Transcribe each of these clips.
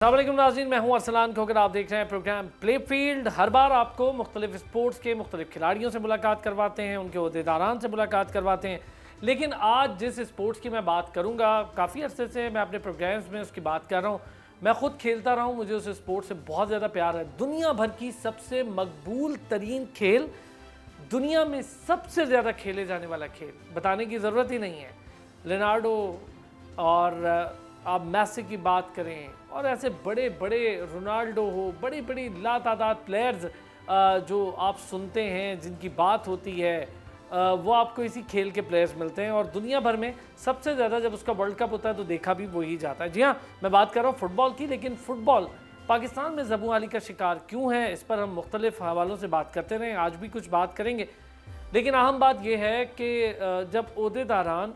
अस्सलाम वालेकुम नाज़रीन, मैं हूं अरसलान खोकर। आप देख रहे हैं प्रोग्राम प्ले फील्ड। हर बार आपको मुख्तलिफ स्पोर्ट्स के मुख्तलिफ खिलाड़ियों से मुलाकात करवाते हैं, उनके अहदेदारान से मुलाकात करवाते हैं। लेकिन आज जिस स्पोर्ट्स की मैं बात करूंगा, काफ़ी अरसे से मैं अपने प्रोग्राम्स में उसकी बात कर रहा हूं। मैं ख़ुद खेलता रहा हूं, मुझे उस स्पोर्ट से बहुत ज़्यादा प्यार है। दुनिया भर की सबसे मकबूल तरीन खेल, दुनिया में सबसे ज़्यादा खेले जाने वाला खेल, बताने की ज़रूरत ही नहीं है। लियोनार्डो और आप मैसी की बात करें और ऐसे बड़े बड़े रोनाल्डो हो, बड़ी बड़ी लातादाद प्लेयर्स जो आप सुनते हैं, जिनकी बात होती है, वो आपको इसी खेल के प्लेयर्स मिलते हैं। और दुनिया भर में सबसे ज़्यादा जब उसका वर्ल्ड कप होता है तो देखा भी वही जाता है। जी हाँ, मैं बात कर रहा हूँ फ़ुटबॉल की। लेकिन फ़ुटबॉल पाकिस्तान में ज़बूआली का शिकार क्यों है, इस पर हम मुख्तलिफ हवालों से बात करते रहें, आज भी कुछ बात करेंगे। लेकिन अहम बात यह है कि जब ओहदेदारान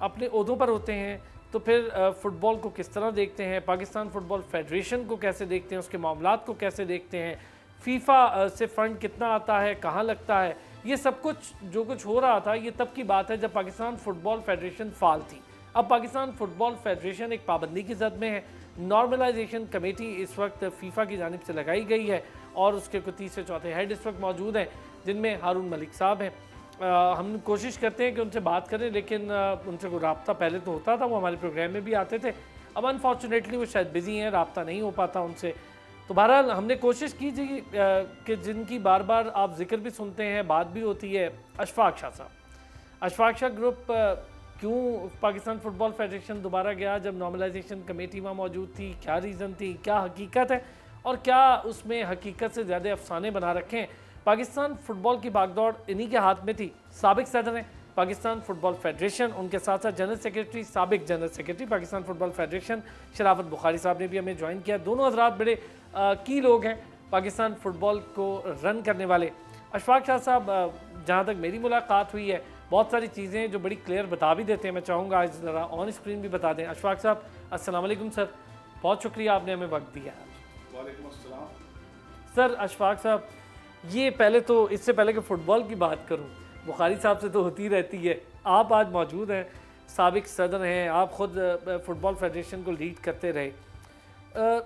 अपने ओहदों पर होते हैं तो फिर फ़ुटबॉल को किस तरह देखते हैं, पाकिस्तान फ़ुटबॉल फेडरेशन को कैसे देखते हैं, उसके मामलात को कैसे देखते हैं, फ़ीफ़ा से फ़ंड कितना आता है, कहाँ लगता है, ये सब कुछ जो कुछ हो रहा था ये तब की बात है जब पाकिस्तान फ़ुटबॉल फेडरेशन फ़ाल थी। अब पाकिस्तान फ़ुटबॉल फेडरेशन एक पाबंदी की जद में है। नॉर्मलाइजेशन कमेटी इस वक्त फ़ीफ़ा की जानिब से लगाई गई है और उसके कोई तीसरे चौथे हेड इस वक्त मौजूद हैं, जिनमें हारून मलिक साहब हैं। हम कोशिश करते हैं कि उनसे बात करें, लेकिन उनसे कोई रब्ता पहले तो होता था, वो हमारे प्रोग्राम में भी आते थे। अब अनफॉर्चुनेटली वो शायद बिज़ी हैं, रब्ता नहीं हो पाता उनसे। तो बहरहाल हमने कोशिश की जी कि जिनकी बार बार आप जिक्र भी सुनते हैं, बात भी होती है, अशफाक शाह साहब। अशफाक शाह ग्रुप क्यों पाकिस्तान फ़ुटबॉल फेडरेशन दोबारा गया जब नॉर्मलाइजेशन कमेटी वहाँ मौजूद थी, क्या रीज़न थी, क्या हकीकत है और क्या उसमें हकीकत से ज़्यादा अफसाने बना रखे हैं। पाकिस्तान फ़ुटबॉल की बागडोर इन्हीं के हाथ में थी। साबिक सदर हैं पाकिस्तान फ़ुटबॉल फेडरेशन, उनके साथ साथ जनरल सेक्रेटरी, साबिक general secretary Pakistan football federation शराफत बुखारी साहब ने भी हमें ज्वाइन किया। दोनों हजरात बड़े की लोग हैं पाकिस्तान फ़ुटबॉल को रन करने वाले। अशफाक शाह साहब, जहाँ तक मेरी मुलाकात हुई है, बहुत सारी चीज़ें जो बड़ी क्लियर बता भी देते हैं। मैं चाहूँगा आज ज़रा ऑन स्क्रीन भी बता दें। अशफाक साहब, अस्सलाम वालेकुम सर, बहुत शुक्रिया आपने हमें वक्त दिया। वालेकुम अस्सलाम सर, अशफाक साहब, ये पहले तो इससे पहले कि फ़ुटबॉल की बात करूं, बुखारी साहब से तो होती रहती है, आप आज मौजूद हैं, साबिक सदर हैं, आप ख़ुद फ़ुटबॉल फेडरेशन को लीड करते रहे।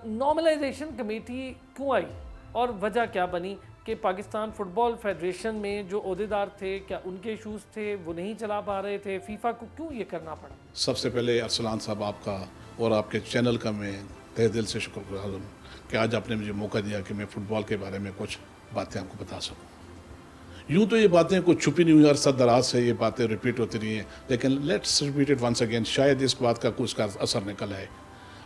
नॉर्मलाइजेशन कमेटी क्यों आई और वजह क्या बनी कि पाकिस्तान फ़ुटबॉल फेडरेशन में जो अहदेदार थे, क्या उनके इशूज़ थे, वो नहीं चला पा रहे थे, फ़ीफ़ा को क्यों ये करना पड़ा? सबसे पहले अरसलान साहब आपका और आपके चैनल का मैं तहे दिल से शुक्रगुजार हूँ कि आज आपने मुझे मौका दिया कि मैं फ़ुटबॉल के बारे में कुछ बातें आपको बता सकूं। यूँ तो ये बातें कुछ छुपी नहीं हुई, अरसा दराज से ये बातें रिपीट होती रही हैं, लेकिन let's repeat it once again, शायद इस बात का कुछ का असर निकल आए।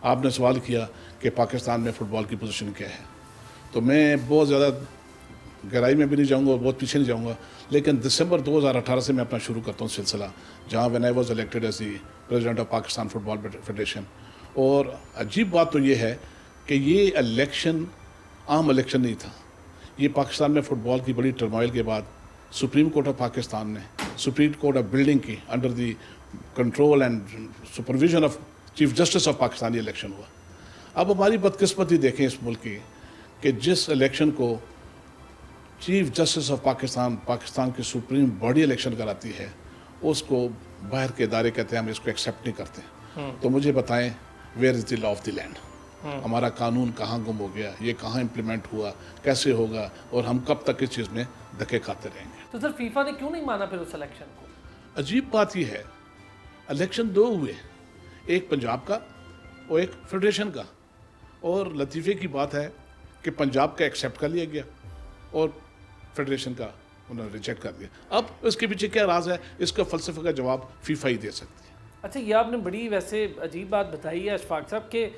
आपने सवाल किया कि पाकिस्तान में फ़ुटबॉल की पोजीशन क्या है, तो मैं बहुत ज़्यादा गहराई में भी नहीं जाऊँगा और बहुत पीछे नहीं जाऊँगा, लेकिन दिसंबर 2018 से मैं अपना शुरू करता हूँ सिलसिला, जहाँ when I was elected as the president of Pakistan football federation. और अजीब बात तो ये है कि ये इलेक्शन आम इलेक्शन नहीं था। ये पाकिस्तान में फ़ुटबॉल की बड़ी टर्मोइल के बाद सुप्रीम कोर्ट ऑफ पाकिस्तान ने सुप्रीम कोर्ट ऑफ बिल्डिंग की under the control and supervision of chief justice of Pakistan ये इलेक्शन हुआ। अब हमारी बदकिस्मती देखें इस मुल्क की कि जिस इलेक्शन को चीफ जस्टिस ऑफ पाकिस्तान की सुप्रीम बॉडी इलेक्शन कराती है, उसको बाहर के इदारे कहते हैं हम इसको एक्सेप्ट नहीं करते। तो मुझे बताएं, where is the law of the land? हमारा कानून कहाँ गुम हो गया, ये कहाँ इम्प्लीमेंट हुआ, कैसे होगा और हम कब तक इस चीज़ में धक्के खाते रहेंगे? तो सर, फ़ीफ़ा ने क्यों नहीं माना फिर उस इलेक्शन को? अजीब बात यह है, इलेक्शन दो हुए, एक पंजाब का और एक फेडरेशन का, और लतीफ़े की बात है कि पंजाब का एक्सेप्ट कर लिया गया और फेडरेशन का उन्होंने रिजेक्ट कर दिया। अब इसके पीछे क्या राज है, इसका फ़लसफ़े का जवाब फ़ीफ़ा ही दे सकती है। अच्छा, ये आपने बड़ी वैसे अजीब बात बताई है अशफाक साहब कि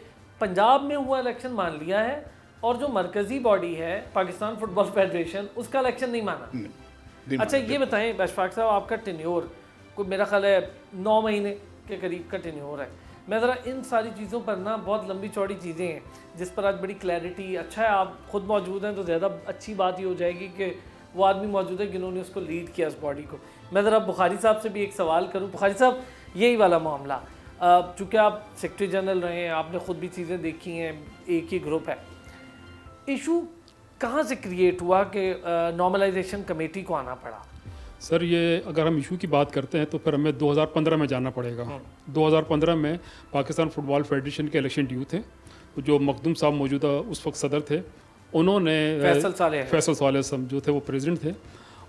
पंजाब में हुआ इलेक्शन मान लिया है और जो मरकज़ी बॉडी है पाकिस्तान फ़ुटबॉल फेडरेशन, उसका इलेक्शन नहीं माना। नहीं अच्छा, मानते। ये बताएं अशफाक साहब, आपका टेन्योर कोई मेरा ख्याल है 9 महीने के करीब का टेन्योर है। मैं ज़रा इन सारी चीज़ों पर ना, बहुत लंबी चौड़ी चीज़ें हैं जिस पर आज बड़ी क्लैरिटी, अच्छा है आप ख़ुद मौजूद हैं तो ज़्यादा अच्छी बात ये हो जाएगी कि वो आदमी मौजूद है जिन्होंने उसको लीड किया, इस बॉडी को। मैं ज़रा बुखारी साहब से भी एक सवाल करूँ। बुखारी साहब, यही वाला मामला, चूँकि आप सेक्रेटरी जनरल रहे हैं, आपने ख़ुद भी चीज़ें देखी हैं, एक ही ग्रुप है, इशू कहाँ से क्रिएट हुआ कि नॉर्मलाइजेशन कमेटी को आना पड़ा? सर, ये अगर हम इशू की बात करते हैं तो फिर हमें 2015 में जाना पड़ेगा। 2015 में पाकिस्तान फ़ुटबॉल फेडरेशन के इलेक्शन ड्यू थे। जो मखदूम साहब मौजूदा उस वक्त सदर थे, उन्होंने फैसल सालेह साहब जो थे वो प्रेसिडेंट थे।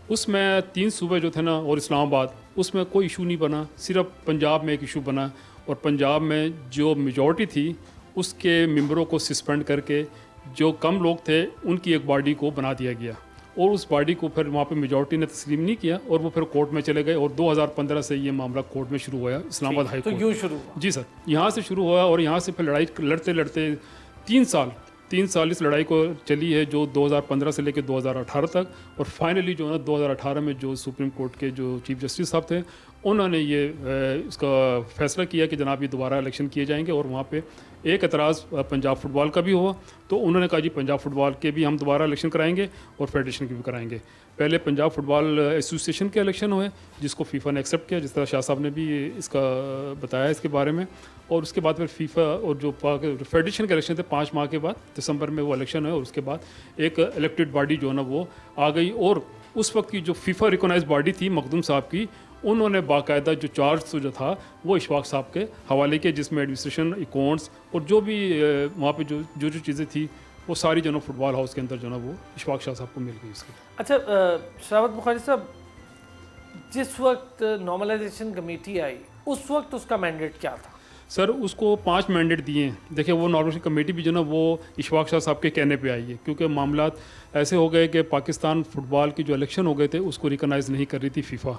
उसमें 3 सूबे जो थे ना और इस्लामाबाद, उसमें कोई इशू नहीं बना, सिर्फ पंजाब में एक इशू बना। और पंजाब में जो मेजॉरिटी थी उसके मेंबरों को सस्पेंड करके जो कम लोग थे उनकी एक बॉडी को बना दिया गया, और उस बॉडी को फिर वहाँ पे मेजॉरिटी ने तस्लीम नहीं किया और वो फिर कोर्ट में चले गए। और 2015 से ये मामला कोर्ट में शुरू हुआ इस्लामाबाद हाई कोर्ट। तो यूँ शुरू हुआ? जी सर, यहाँ से शुरू हुआ और यहाँ से फिर लड़ाई लड़ते लड़ते 3 साल इस लड़ाई को चली है, जो 2015 से लेकर 2018 तक। और फाइनली जो है ना 2018 में जो सुप्रीम कोर्ट के जो चीफ जस्टिस साहब थे, उन्होंने ये इसका फैसला किया कि जनाब ये दोबारा इलेक्शन किए जाएंगे। और वहाँ पे एक एतराज़ पंजाब फुटबॉल का भी हुआ, तो उन्होंने कहा जी पंजाब फुटबॉल के भी हम दोबारा इलेक्शन कराएंगे और फेडरेशन के भी कराएंगे। पहले पंजाब फुटबॉल एसोसिएशन के इलेक्शन हुए जिसको फीफा ने एक्सेप्ट किया, जिस तरह शाह साहब ने भी इसका बताया इसके बारे में। और उसके बाद फिर फीफा और जो फेडरेशन के इलेक्शन थे 5 माह के बाद दिसंबर में वो इलेक्शन है, और उसके बाद एक इलेक्टेड बॉडी जो है ना वो आ गई। और उस वक्त की जो फीफा रिकॉग्नाइज बॉडी थी मखदूम साहब की, उन्होंने बाकायदा जो चार्ज जो था वो इशफाक साहब के हवाले किया, जिसमें एडमिनिस्ट्रेशन, अकाउंट्स और जो भी वहाँ पे जो चीज़ें थी वो सारी जो ना फुटबॉल हाउस के अंदर जो ना वो इशफाक शाह साहब को मिल गई इसके। अच्छा शरावत बुखारी साहब, जिस वक्त नॉर्मलाइजेशन कमेटी आई उस वक्त उसका मैंडेट क्या था? सर उसको 5 मैंडेट दिए हैं। देखिए वो नॉर्मलाइजेशन कमेटी भी जो ना वो इशफाक शाह साहब के कहने पे आई है, क्योंकि मामला ऐसे हो गए कि पाकिस्तान फुटबॉल की जो इलेक्शन हो गए थे उसको रिकॉग्नाइज़ नहीं कर रही थी फीफा,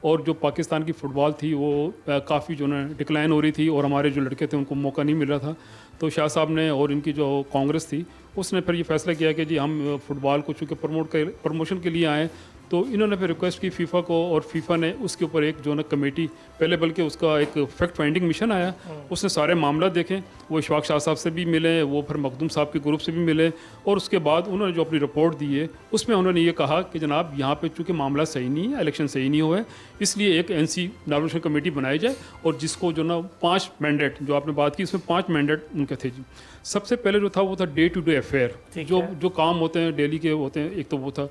और जो पाकिस्तान की फ़ुटबॉल थी वो काफ़ी जो ना डिक्लाइन हो रही थी, और हमारे जो लड़के थे उनको मौका नहीं मिल रहा था। तो शाह साहब ने और इनकी जो कांग्रेस थी उसने फिर ये फैसला किया कि जी हम फुटबॉल को चूँकि प्रमोशन के लिए आए, तो इन्होंने फिर रिक्वेस्ट की फ़ीफ़ा को, और फ़ीफ़ा ने उसके ऊपर एक जो ना कमेटी, पहले बल्कि उसका एक फैक्ट फाइंडिंग मिशन आया, उसने सारे मामला देखे, वो इशफाक शाह साहब से भी मिले, वो फिर मखदूम साहब के ग्रुप से भी मिले, और उसके बाद उन्होंने जो अपनी रिपोर्ट दी है उसमें उन्होंने ये कहा कि जनाब यहाँ पे चूँकि मामला सही नहीं है, इलेक्शन सही नहीं हुआ है, इसलिए एक NC नॉमिनेशन कमेटी बनाई जाए, और जिसको जो ना 5 मैंडेट जो आपने बात की इसमें 5 मैंडेट उनके थे जी। सबसे पहले जो था वो था डे टू डे अफेयर, जो काम होते हैं डेली के होते हैं, एक तो वो था।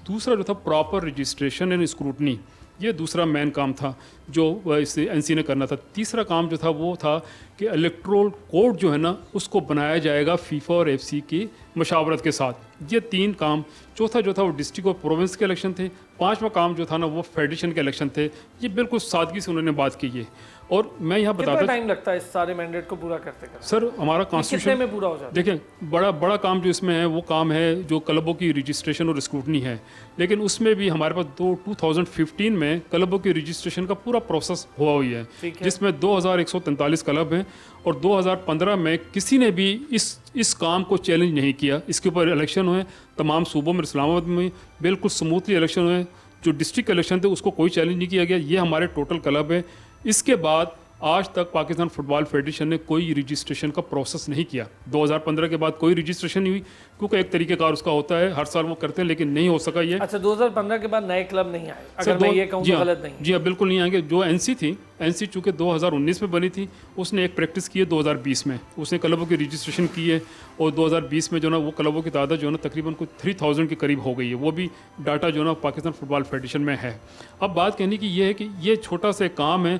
दूसरा जो था प्रॉपर रजिस्ट्रेशन एंड स्क्रूटनी, ये दूसरा मेन काम था जो इसे NC ने करना था। तीसरा काम जो था वो था कि इलेक्ट्रोल कोड जो है ना उसको बनाया जाएगा फीफा और FC की मशावरत के साथ। ये 3 काम। चौथा जो था वो डिस्ट्रिक्ट और प्रोविंस के इलेक्शन थे। 5वां काम जो था ना वो फेडरेशन के इलेक्शन थे। ये बिल्कुल सादगी से उन्होंने बात की है। और मैं यहाँ बता कितना टाइम लगता है इस सारे मैंडेट को पूरा करते करते? सर हमारा कॉन्स्टिट्यूशन में पूरा हो जाता है? देखिए बड़ा काम जो इसमें है वो काम है जो क्लबों की रजिस्ट्रेशन और स्क्रूटनी है, लेकिन उसमें भी हमारे पास 2015 में क्लबों की रजिस्ट्रेशन का पूरा प्रोसेस हुआ हुई है, जिसमें 2143 क्लब हैं, और 2015 में किसी ने भी इस काम को चैलेंज नहीं किया। इसके ऊपर इलेक्शन हुए तमाम सूबों में, इस्लामाबाद में बिल्कुल स्मूथली इलेक्शन हुए। जो डिस्ट्रिक्ट इलेक्शन थे उसको कोई चैलेंज नहीं किया गया। ये हमारे टोटल क्लब है। इसके बाद आज तक पाकिस्तान फुटबॉल फेडरेशन ने कोई रजिस्ट्रेशन का प्रोसेस नहीं किया। 2015 के बाद कोई रजिस्ट्रेशन नहीं हुई, क्योंकि एक तरीकेकार उसका होता है, हर साल वो करते हैं, लेकिन नहीं हो सका ये। अच्छा 2015 के बाद नए क्लब नहीं आए? अगर मैं ये कहूँ तो गलत नहीं? जी हाँ बिल्कुल नहीं आएंगे। जो NC थी, NC चूँकि 2019 में बनी थी, उसने एक प्रैक्टिस की है 2020 में, उसने क्लबों की रजिस्ट्रेशन की है, और 2020 में जो ना वो क्लबों की तादाद जो है ना तकरीबन कुछ 3000 के करीब हो गई है। वो भी डाटा जो ना पाकिस्तान फुटबॉल फेडरेशन में है। अब बात कहने की ये है कि ये छोटा सा काम है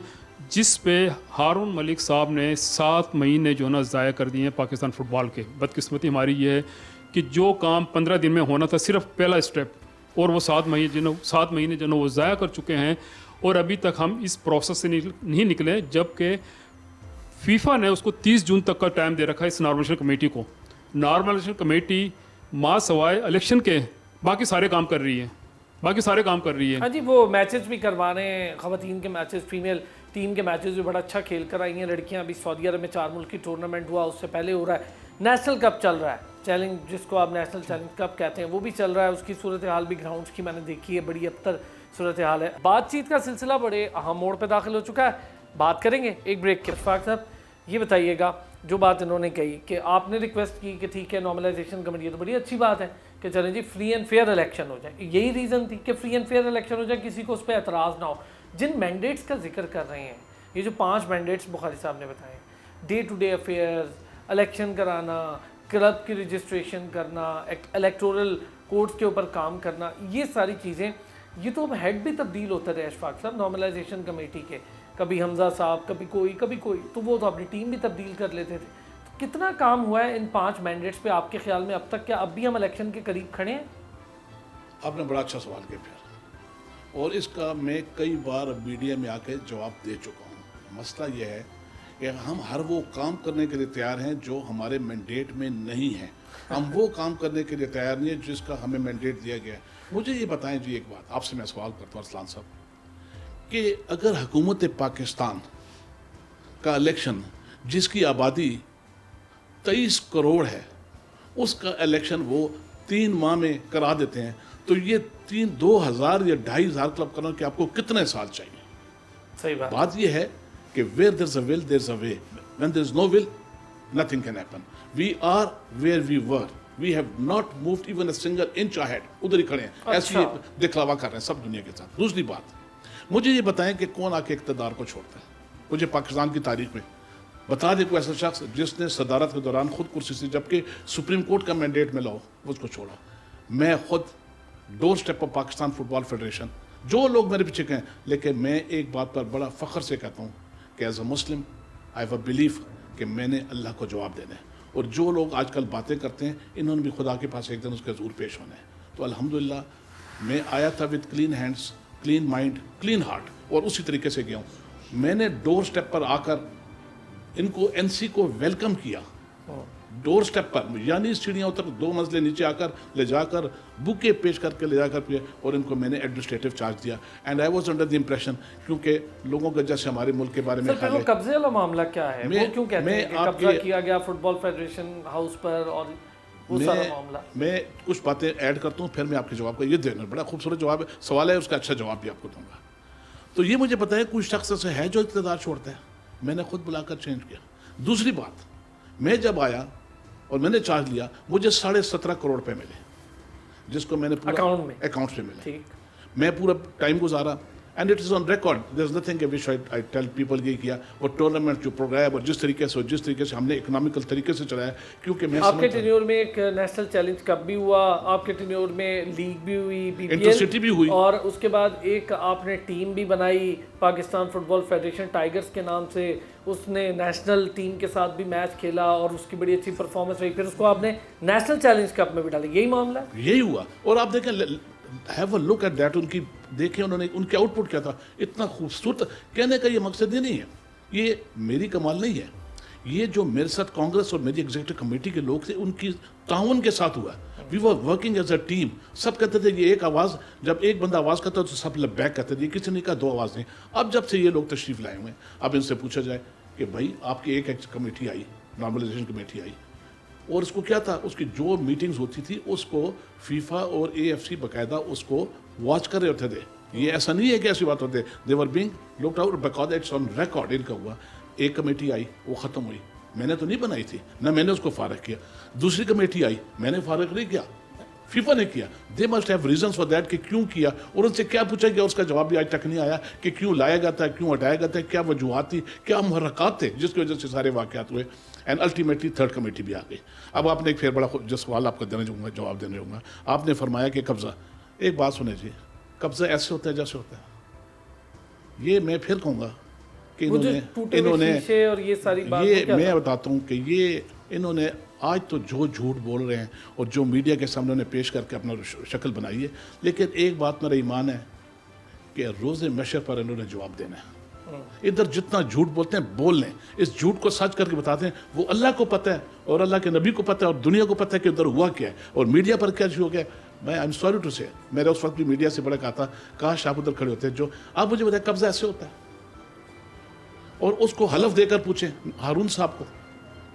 जिस पे हारून मलिक साहब ने 7 महीने जो ना ज़ाया कर दिए हैं पाकिस्तान फुटबॉल के। बदकिस्मती हमारी ये है कि जो काम 15 दिन में होना था, सिर्फ पहला स्टेप, और वो 7 महीने जो ना वो ज़ाया कर चुके हैं, और अभी तक हम इस प्रोसेस से नहीं निकले, जबकि फीफा ने उसको 30 जून तक का टाइम दे रखा है इस नॉर्मलाइजेशन कमेटी को। नॉर्मलाइजेशन कमेटी माँ सवाए इलेक्शन के बाकी सारे काम कर रही है, हाँ जी, वो मैचेस भी करवा रहे हैं, ख़वातीन के मैचेस, फीमेल टीम के मैचेस भी बड़ा अच्छा खेल कर आई हैं लड़कियां। अभी सऊदी अरब में 4 मुल्क की टूर्नामेंट हुआ, उससे पहले हो रहा है नेशनल कप चल रहा है, चैलेंज जिसको आप नेशनल चैलेंज कप कहते हैं, वो भी चल रहा है। उसकी सूरत हाल भी ग्राउंड्स की मैंने देखी है, बड़ी अबतर सूरत हाल है। बातचीत का सिलसिला बड़े अहम मोड़ पर दाखिल हो चुका है, बात करेंगे एक ब्रेक के। इशफाक साहब ये बताइएगा, जो बात इन्होंने कही कि आपने रिक्वेस्ट की कि ठीक है नॉर्मलाइजेशन कमेटी, तो बड़ी अच्छी बात है कि चलें जी फ्री एंड फेयर इलेक्शन हो जाए। यही रीज़न थी कि फ्री एंड फेयर इलेक्शन हो जाए, किसी को उस पर एतराज़ ना हो। जिन मैंडेट्स का जिक्र कर रहे हैं, ये जो 5 मैंडेट्स बुखारी साहब ने बताए, day to day affairs, election कराना, क्लब की रजिस्ट्रेशन करना, इलेक्टोरल कोड्स के ऊपर काम करना, ये सारी चीज़ें, ये तो अब हेड भी तब्दील होते रहे इशफाक साहब नॉर्मलाइजेशन कमेटी के। कभी हमजा साहब, कभी कोई, तो वो तो अपनी टीम भी तब्दील कर लेते थे। तो कितना काम हुआ है इन 5 मैंडेट्स पे आपके ख्याल में अब तक? क्या अब भी हम इलेक्शन के करीब खड़े हैं? आपने बड़ा अच्छा सवाल किया फिर, और इसका मैं कई बार मीडिया में आके जवाब दे चुका हूँ। मसला यह है कि हम हर वो काम करने के लिए तैयार हैं जो हमारे मैंडेट में नहीं है। हम वो काम करने के लिए तैयार नहीं है जिसका हमें मैंडेट दिया गया है। मुझे ये बताएं जी, एक बात आपसे मैं सवाल करता हूँ अरसलान साहब, कि अगर हुकूमत पाकिस्तान का इलेक्शन जिसकी आबादी 23 करोड़ है, उसका इलेक्शन वो 3 माह में करा देते हैं, तो ये 2,000 या 2,500 क्लब करने के आपको कितने साल चाहिए? सही बात ये है कि where there is a will there is a way, when there is no will nothing can happen. We are where we were, we have not moved even a single inch ahead. उधर ही खड़े हैं, ऐसे दिखलावा कर रहे हैं सब दुनिया के साथ। दूसरी बात, मुझे ये बताएं कि कौन आके इक़्तिदार को छोड़ता है? मुझे पाकिस्तान की तारीख में बता दे कोई ऐसा शख्स जिसने सदारत के दौरान खुद कुर्सी से, जबकि सुप्रीम कोर्ट का मैंडेट मिला हो, उसको छोड़ा। मैं खुद door step of Pakistan football federation, जो लोग मेरे पीछे कहें, लेकिन मैं एक बात पर बड़ा फ़ख्र से कहता हूँ कि as a Muslim I have a belief कि मैंने अल्लाह को जवाब देना है। और जो लोग आजकल बातें करते हैं, इन्होंने भी खुदा के पास एक दिन उसके हज़ूर पेश होना है। तो अल्हम्दुलिल्लाह मैं आया था with clean hands, clean mind, clean heart, और उसी तरीके से गया हूँ। मैंने डोर स्टेप पर आकर इनको एनसी को वेलकम किया, डोर स्टेप पर, यानी सीढ़ियाँ उतर 2 मंजिलें नीचे आकर ले जाकर बुके पेश करके ले जाकर पिए, और इनको मैंने एडमिनिस्ट्रेटिव चार्ज दिया। And I was under the impression, क्योंकि लोगों का जैसे हमारे मुल्क के बारे में सर, कब्जे वाला मामला क्या है? वो क्यों कहते हैं कि कब्जा किया गया फुटबॉल फेडरेशन हाउस पर, और वो सारा मामला? मैं कुछ बातें ऐड करता हूँ, फिर मैं आपके जवाब का ये देना, बड़ा खूबसूरत जवाब है, सवाल है, उसका अच्छा जवाब भी आपको दूंगा। तो ये मुझे पता है कुछ शख्स ऐसे है जो इक़्तिदार छोड़ता है, मैंने खुद बुलाकर चेंज किया। दूसरी बात, मैं जब आया और मैंने चार्ज लिया, मुझे 17.5 करोड़ रुपए मिले, जिसको मैंने पूरा अकाउंट में मिले। मैं पूरा टाइम गुजारा, and it is on record, there is nothing which I tell people ये किया। और टूर्नामेंट जो प्रोग्राम और जिस तरीके से हमने इकोनॉमिकल तरीके से चलाया, क्योंकि मैं आपके टेन्योर में एक नेशनल चैलेंज कप भी हुआ, आपके टेन्योर में लीग भी हुई, इंटरसिटी भी हुई, और उसके बाद एक आपने टीम भी बनाई पाकिस्तान फुटबॉल फेडरेशन टाइगर्स के नाम से। उसने नेशनल टीम के साथ भी मैच खेला और उसकी बड़ी अच्छी परफॉर्मेंस रही, फिर उसको आपने नेशनल चैलेंज कप में भी डाला। यही मामला, यही हुआ। और आप देखें, have a look at that, उनकी देखें उन्होंने, उनके आउटपुट क्या था, इतना खूबसूरत। कहने का ये मकसद ही नहीं है, ये मेरी कमाल नहीं है, ये जो मेरे साथ कांग्रेस और मेरी एग्जीक्यूटिव कमेटी के लोग थे, उनकी ताउन के साथ हुआ। We were working as a team. सब कहते थे ये एक आवाज़, जब एक बंदा आवाज़ करता तो सब बैक कहते थे, किसी ने कहा 2 आवाज़ नहीं। अब जब से ये लोग तशरीफ़ लाए हुए हैं, अब इनसे पूछा जाए कि भाई आपकी एक कमेटी आई, नॉर्मलाइजेशन कमेटी आई, और उसको क्या था, उसकी जो मीटिंग्स होती थी उसको फीफा और AFC बाकायदा उसको वॉच कर रहे होते थे। ये ऐसा नहीं है कि ऐसी बात होती है, दे वर बीइंग लुक्ड आउट बाकायदा, इट्स ऑन रिकॉर्ड। इनका हुआ, एक कमेटी आई, वो ख़त्म हुई, मैंने तो नहीं बनाई थी ना, मैंने उसको फारग किया। दूसरी कमेटी आई, मैंने फारग नहीं किया, फीफा ने किया। They must have reasons for that कि क्यों किया, और उनसे क्या पूछा गया उसका जवाब भी आज तक नहीं आया कि क्यों लाया गया था, क्यों हटाया गया था, क्या वजूहत थी, क्या मुहर्रकात थे जिसकी वजह से सारे वाक़यात हुए। एंड अल्टीमेटली 3rd कमेटी भी आ गई। अब आपने एक फिर बड़ा जो सवाल आपको देने जाऊँगा, जवाब देने जाऊँगा, आपने फरमाया कि कब्ज़ा, एक बात सुने जी, कब्ज़ा ऐसे होता है जैसे होता है। ये मैं फिर कहूँगा कि इन्होंने और ये सारी बात, ये मैं बताता हूँ कि ये इन्होंने आज तो जो झूठ बोल रहे हैं और जो मीडिया के सामने उन्हें पेश करके अपना शक्ल बनाई है, लेकिन एक बात मेरा ईमान है कि रोज़े महशर पर इन्होंने जवाब देना है। इधर जितना झूठ बोलते हैं बोल लें, इस झूठ को सच करके बताते हैं। वो अल्लाह को पता है और अल्लाह के नबी को पता है और दुनिया को पता है कि उधर हुआ क्या है और मीडिया पर क्या हो गया। मैं आई एम सॉरी टू से, मेरा उस वक्त भी मीडिया से बड़ा कहा था, काश आप उधर खड़े होते हैं। जो आप मुझे बताएं, कब्जा ऐसे होता है, और उसको हलफ देकर पूछें हारून साहब को,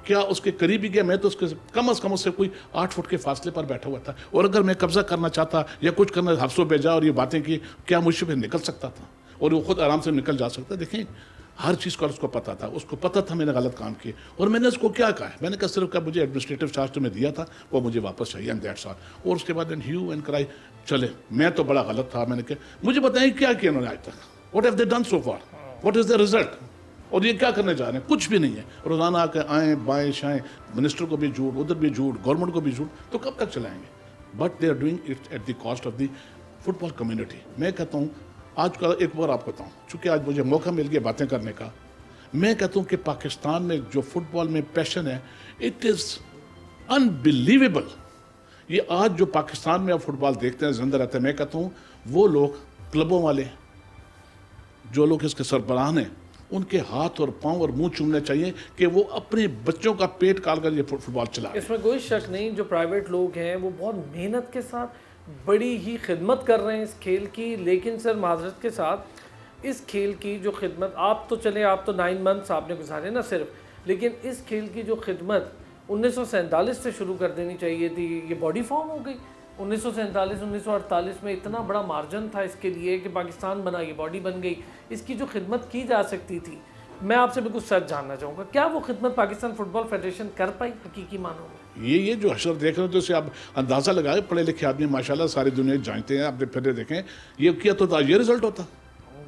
क्या उसके करीब ही गया? मैं तो उसके कम से कम उससे कोई 8 फुट के फासले पर बैठा हुआ था, और अगर मैं कब्जा करना चाहता या कुछ करना, हफ्सों भेजा और ये बातें की, क्या मुझसे फिर निकल सकता था और वो खुद आराम से निकल जा सकता। देखें, हर चीज़ का उसको पता था, उसको पता था मैंने गलत काम किए, और मैंने उसको क्या कहा, मैंने कहा सिर्फ का मुझे एडमिनिस्ट्रेटिव चार्ज तुम्हें दिया था, वो मुझे वापस चाहिए, एंड दैट्स ऑल। और उसके बाद एंड ह्यू एंड क्राई, चले, मैं तो बड़ा गलत था। मैंने कहा मुझे बताएं क्या किया उन्होंने आज तक, what have they done so far, what is the result, और ये क्या करने जा रहे हैं? कुछ भी नहीं है। रोज़ाना आकर आएँ बाएँ शाएँ, मिनिस्टर को भी झूठ, उधर भी झूठ, गवर्नमेंट को भी झूठ, तो कब तक चलाएंगे? But they are doing it at the cost of the football community. मैं कहता हूँ, आज का एक बार आपको बताऊँ, चूँकि आज मुझे मौका मिल गया बातें करने का, मैं कहता हूँ कि पाकिस्तान में जो फुटबॉल में पैशन है, इट इज़ अनबिलीवेबल। ये आज जो पाकिस्तान में आप फुटबॉल देखते हैं, जिंदा रहते हैं, मैं कहता हूँ वो लोग, क्लबों वाले, जो लोग इसके सरबराह हैं, उनके हाथ और पांव और मुंह चूमने चाहिए कि वो अपने बच्चों का पेट काट कर ये फुटबॉल चला। इसमें कोई शक नहीं, जो प्राइवेट लोग हैं वो बहुत मेहनत के साथ बड़ी ही खिदमत कर रहे हैं इस खेल की। लेकिन सर माजरत के साथ, इस खेल की जो खिदमत, आप तो 9 मंथ्स आपने गुजारे ना सिर्फ, लेकिन इस खेल की जो खिदमत 1947 से शुरू कर देनी चाहिए थी। ये बॉडी फॉर्म हो गई 1947 1948 में, इतना बड़ा मार्जिन था इसके लिए कि पाकिस्तान बना, ये बॉडी बन गई। इसकी जो खिदमत की जा सकती थी, मैं आपसे बिल्कुल सच जानना चाहूँगा, क्या वो खिदमत पाकिस्तान फुटबॉल फेडरेशन कर पाई हकीकी मानों में? ये जो हशर देख रहे हो, तो इसे आप अंदाज़ा लगाए, पढ़े लिखे आदमी माशाल्लाह सारी दुनिया जानते हैं, आपने फिर देखें ये किया तो ये रिजल्ट होता।